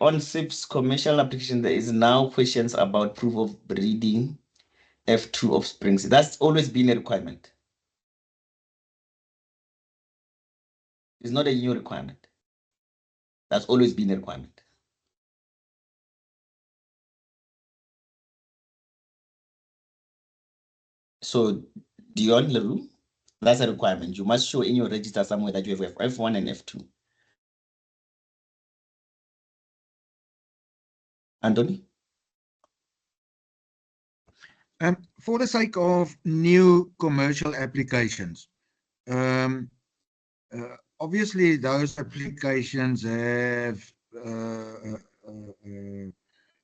On CIPS commercial application, there is now questions about proof of breeding F2 offspring. That's always been a requirement. It's not a new requirement. That's always been a requirement. So, Dion Leroux, that's a requirement. You must show in your register somewhere that you have F1 and F2. Anthony? For the sake of new commercial applications, obviously those applications have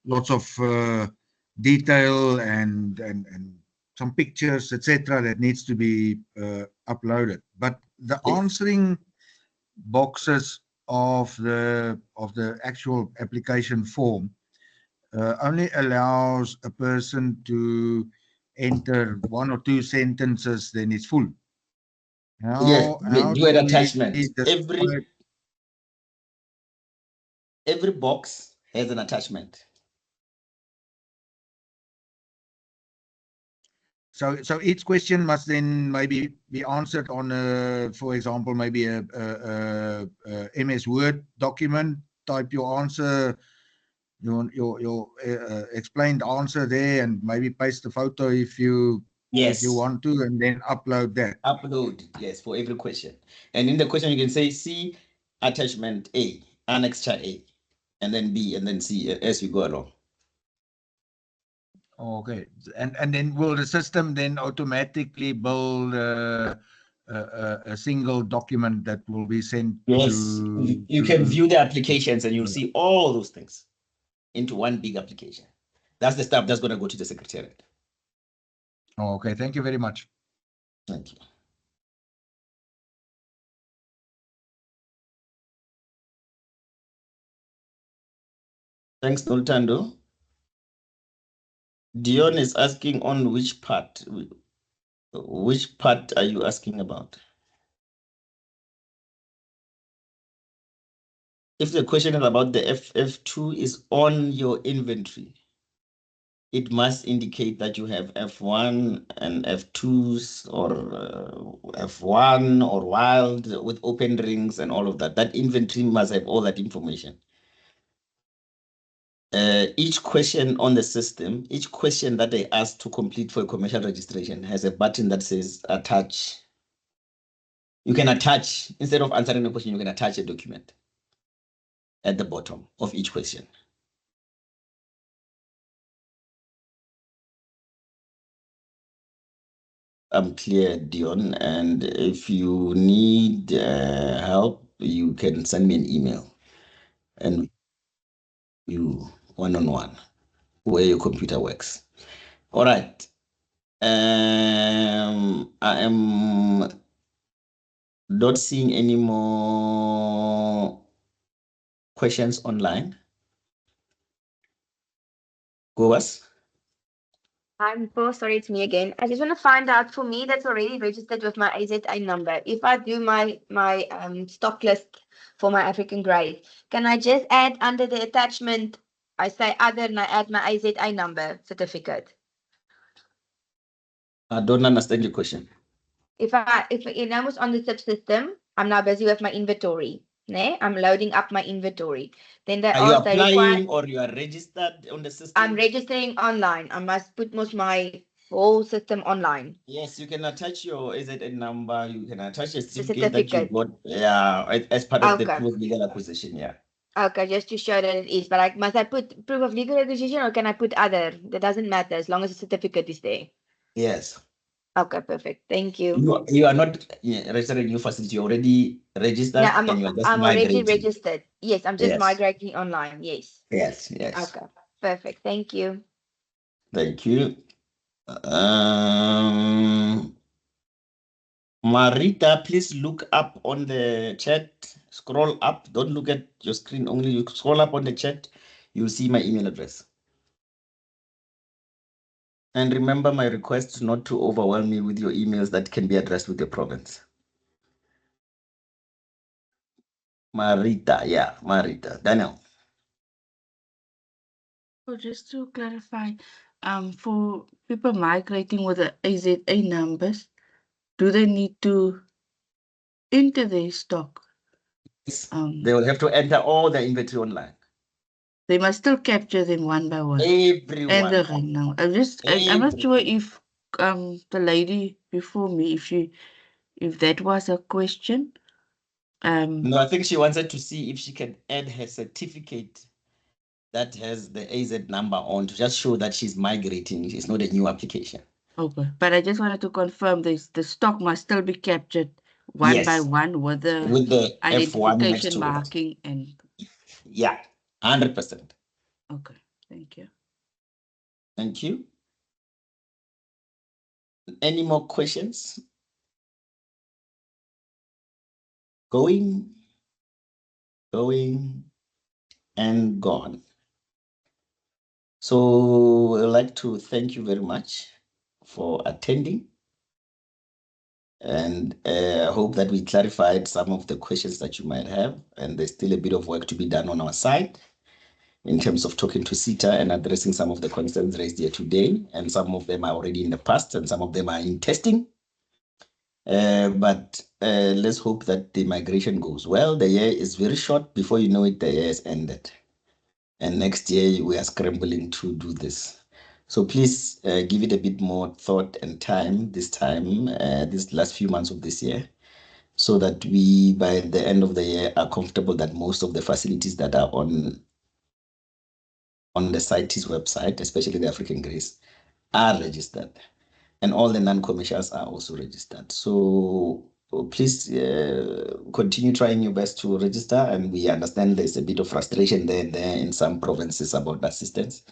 lots of detail and some pictures, etc., that needs to be uploaded. But the answering boxes of the actual application form only allows a person to enter 1 or 2 sentences, then it's full. Yes, How do an do we attachment. decide? Every box has an attachment. So each question must then maybe be answered on for example, maybe a MS Word document. Type your answer, your explained answer there, and maybe paste the photo if you want to, and then upload that. Upload, yes, for every question. And in the question, you can say see attachment A, annexure A, and then B, and then C as you go along. Okay, and then will the system then automatically build a single document that will be sent to? You can view the applications and you'll see all those things into one big application. That's the stuff that's going to go to the secretariat. Okay, thank you very much. Thank you. Thanks, Noltando. Dion is asking on which part. Which part are you asking about? If the question is about the F2 is on your inventory, it must indicate that you have F1 and F2s or F1 or wild with open rings and all of that. That inventory must have all that information. Each question on the system, each question that they ask to complete for a commercial registration has a button that says attach. You can attach, instead of answering the question, you can attach a document at the bottom of each question. I'm clear, Dion, and if you need help, you can send me an email and you one-on-one where your computer works. All right. I am not seeing any more questions online. Goas? I'm so sorry, it's me again. I just want to find out, for me that's already registered with my AZA number, if I do my stock list for my African grey, can I just add under the attachment, I say other, and I add my AZA number certificate? I don't understand your question. If I was on the subsystem, I'm now busy with my inventory. I'm loading up my inventory. Then they Are you ask, they require, applying or you are registered on the system? I'm registering online. I must put my whole system online. Yes, you can attach your AZN number. You can attach a certificate that you got, as part of the proof of legal acquisition. Yeah. Okay, just to show that it is. But must I put proof of legal acquisition, or can I put other? That doesn't matter as long as the certificate is there. Yes. Okay, perfect. Thank you. You are not registered in a new facility. You're already registered, Yeah, and you are just I'm already migrating. registered. Yes, I'm just Yes. migrating online. Yes. Yes. Okay, perfect. Thank you. Thank you. Marita, please look up on the chat. Scroll up. Don't look at your screen only. You scroll up on the chat. You'll see my email address. And remember my request not to overwhelm me with your emails that can be addressed with your province. Marita, yeah, Marita. Daniel. So just to clarify, for people migrating with the AZA numbers, do they need to enter their stock? They will have to enter all the inventory online. They must still capture them one by one. Everyone. And the ring now. I'm not sure if the lady before me, if that was a question. No, I think she wanted to see if she can add her certificate that has the AZ number on to just show that she's migrating. It's not a new application. Okay, but I just wanted to confirm this: the stock must still be captured one by Yes. one with the F1 next identification to it. marking and. Yeah, 100%. Okay, thank you. Thank you. Any more questions? Going, and gone. So I'd like to thank you very much for attending. And I hope that we clarified some of the questions that you might have. And there's still a bit of work to be done on our side in terms of talking to CITA and addressing some of the concerns raised here today. And some of them are already in the past and some of them are in testing. But let's hope that the migration goes well. The year is very short. Before you know it, the year is ended. And next year, we are scrambling to do this. So please give it a bit more thought and time this time, these last few months of this year, so that we, by the end of the year, are comfortable that most of the facilities that are on the CITES website, especially the African Grace, are registered. And all the non-commercials are also registered. So please continue trying your best to register. And we understand there's a bit of frustration there and there in some provinces about assistance.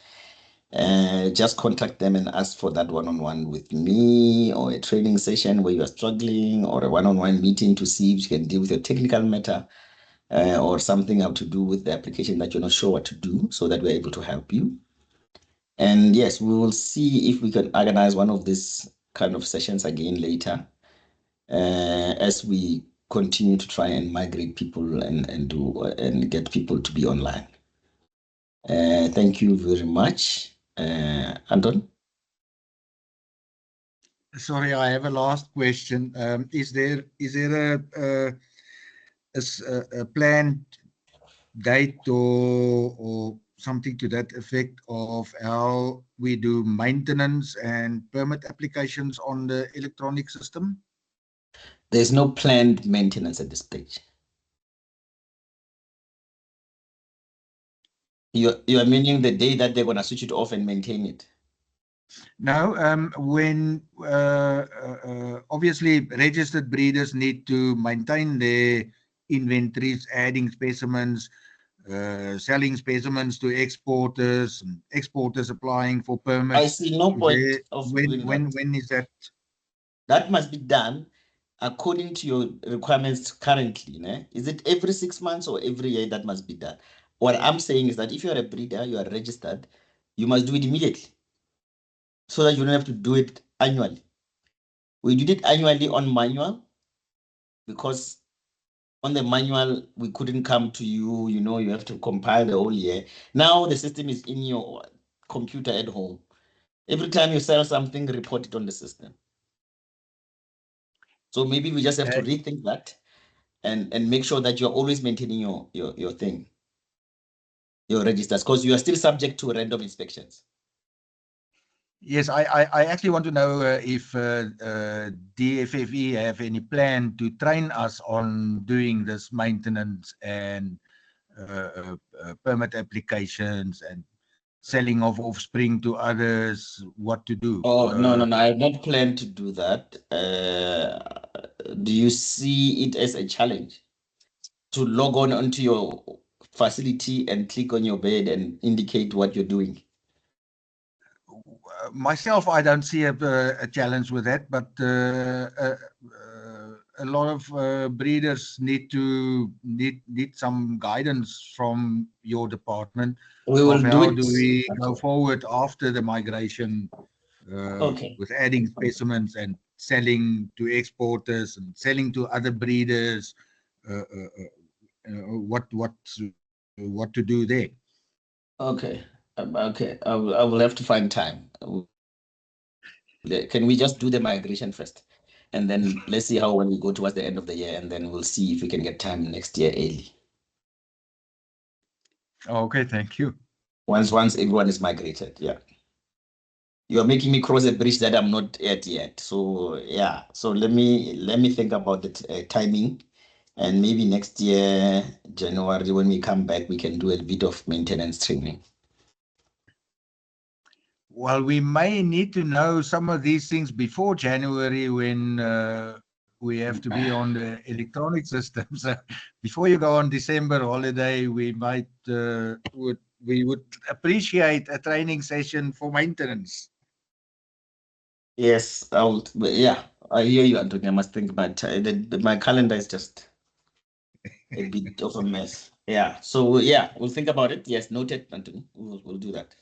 Just contact them and ask for that one-on-one with me, or a training session where you are struggling, or a one-on-one meeting to see if you can deal with a technical matter or something how to do with the application that you're not sure what to do, so that we're able to help you. And yes, we will see if we can organize one of these kind of sessions again later as we continue to try and migrate people and get people to be online. Thank you very much. Anton? Sorry, I have a last question. Is there a planned date or something to that effect of how we do maintenance and permit applications on the electronic system? There's no planned maintenance at this stage. You are meaning the day that they're going to switch it off and maintain it? No, when obviously registered breeders need to maintain their inventories, adding specimens, selling specimens to exporters, and exporters applying for permits. I see no point of doing that. When is that? That must be done according to your requirements currently. Né? Is it every 6 months or every year that must be done? What I'm saying is that if you are a breeder, you are registered, you must do it immediately, so that you don't have to do it annually. We did it annually on manual because on the manual, we couldn't come to you, you have to compile the whole year. Now the system is in your computer at home. Every time you sell something, report it on the system. So maybe we just have to rethink that and make sure that you're always maintaining your thing, your registers, because you are still subject to random inspections. Yes, I actually want to know if DFFE have any plan to train us on doing this maintenance and permit applications and selling of offspring to others, what to do. Oh, no, I have not planned to do that. Do you see it as a challenge to log on onto your facility and click on your bed and indicate what you're doing? Myself, I don't see a challenge with that, but a lot of breeders need some guidance from your department. We will do how it. do we go forward after the migration with adding specimens and selling to exporters and selling to other breeders, what to do there. Okay. Okay. I will have to find time. Can we just do the migration first? And then let's see how when we go towards the end of the year, and then we'll see if we can get time next year early. Okay, thank you. Once everyone is migrated, yeah. You're making me cross a bridge that I'm not at yet. So yeah. So let me think about the timing, and maybe next year, January, when we come back, we can do a bit of maintenance training. Well, we may need to know some of these things before January when we have to be on the electronic systems. Before you go on December holiday, we might we would appreciate a training session for maintenance. Yes, yeah, I hear you, Anthony. I must think about my calendar is just a bit of a mess. Yeah, so yeah, we'll think about it. Yes, noted, Anthony. We'll do that.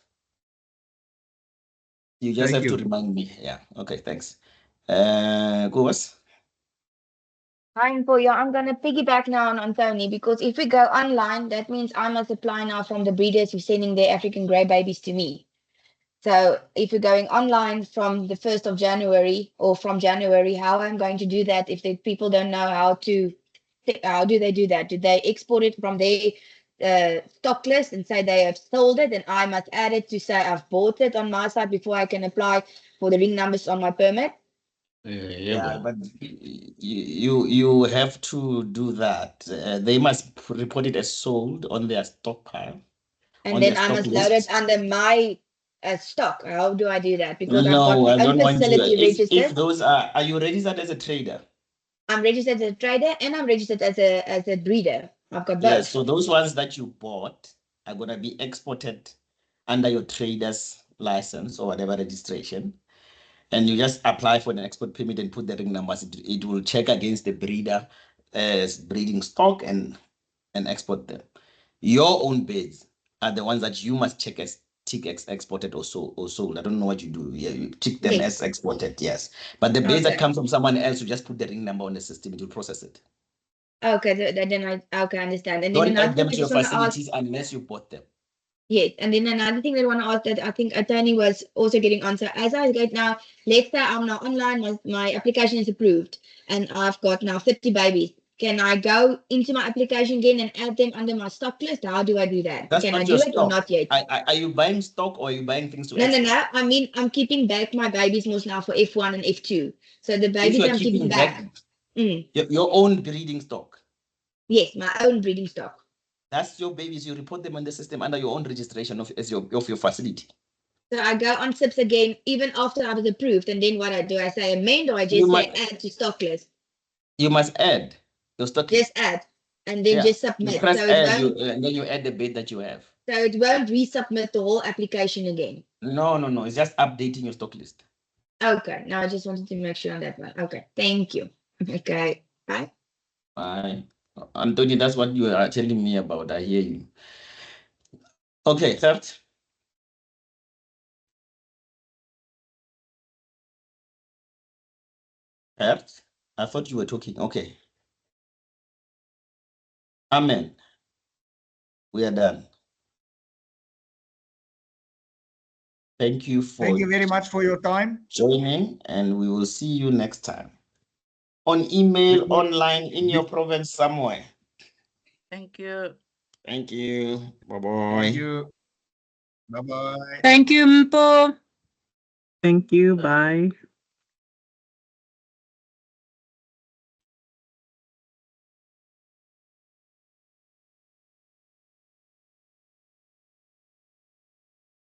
You just have to remind me. Yeah. Okay. Thanks. Guas. Hi, Paul. Yeah, I'm gonna piggyback now on Anthony because if we go online, that means I must apply now from the breeders who're sending their African grey babies to me. So if you're going online from the 1st of January or from January, how I'm going to do that if the people don't know how do they do that? Do they export it from their stock list and say they have sold it and I must add it to say I've bought it on my side before I can apply for the ring numbers on my permit? Yeah, but you have to do that. They must report it as sold on their stockpile. And then I must load it under my stock. How do I do that? Because I've No, got I my own don't want you. facility registered. If those are you registered as a trader? I'm registered as a trader and I'm registered as a breeder. I've got both. Yes, so those ones that you bought are going to be exported under your trader's license or whatever registration. And you just apply for an export permit and put the ring numbers. It will check against the breeder breeding stock and export them. Your own birds are the ones that you must check as tick exported or sold. I don't know what you do. Yeah, you tick them as exported, yes. But the birds that come from someone else, you just put the ring number on the system, it will process it. Okay, then I understand. And then Don't another add them thing to I your just want to ask. facilities unless you bought them. Yes, and then another thing that I want to ask that I think attorney was also getting answer. As I get now, let's say I'm now online, my application is approved, and I've got now 50 babies. Can I go into my application again and add them under my stock list? How do I do that? That's Can I not do your it or stock. not yet? Are you buying stock or are you buying things to No. export? I mean, I'm keeping back my babies most now for F1 and F2. So the If babies you're I'm keeping back. your own breeding stock. Yes, my own breeding stock. That's your babies. You report them on the system under your own registration of your facility. So I go on SIPS again, even after I was approved. And then what I do, I say amend or I just say add to stock list? You must add your stock list. Just add and then just submit. You press So add, and then you add the bid that you have. So it won't resubmit the whole application again. No. It's just updating your stock list. Okay. Now I just wanted to make sure on that one. Okay. Thank you. Okay. Bye. Bye. Anthony, that's what you are telling me about. I hear you. Okay, third. Third? I thought you were talking. Okay. Amen. We are done. Thank you very much for your time. Joining, and we will see you next time. On email, online, in your province somewhere. Thank you. Thank you. Bye-bye. Thank you. Bye-bye. Thank you, Mpo. Thank you. Bye.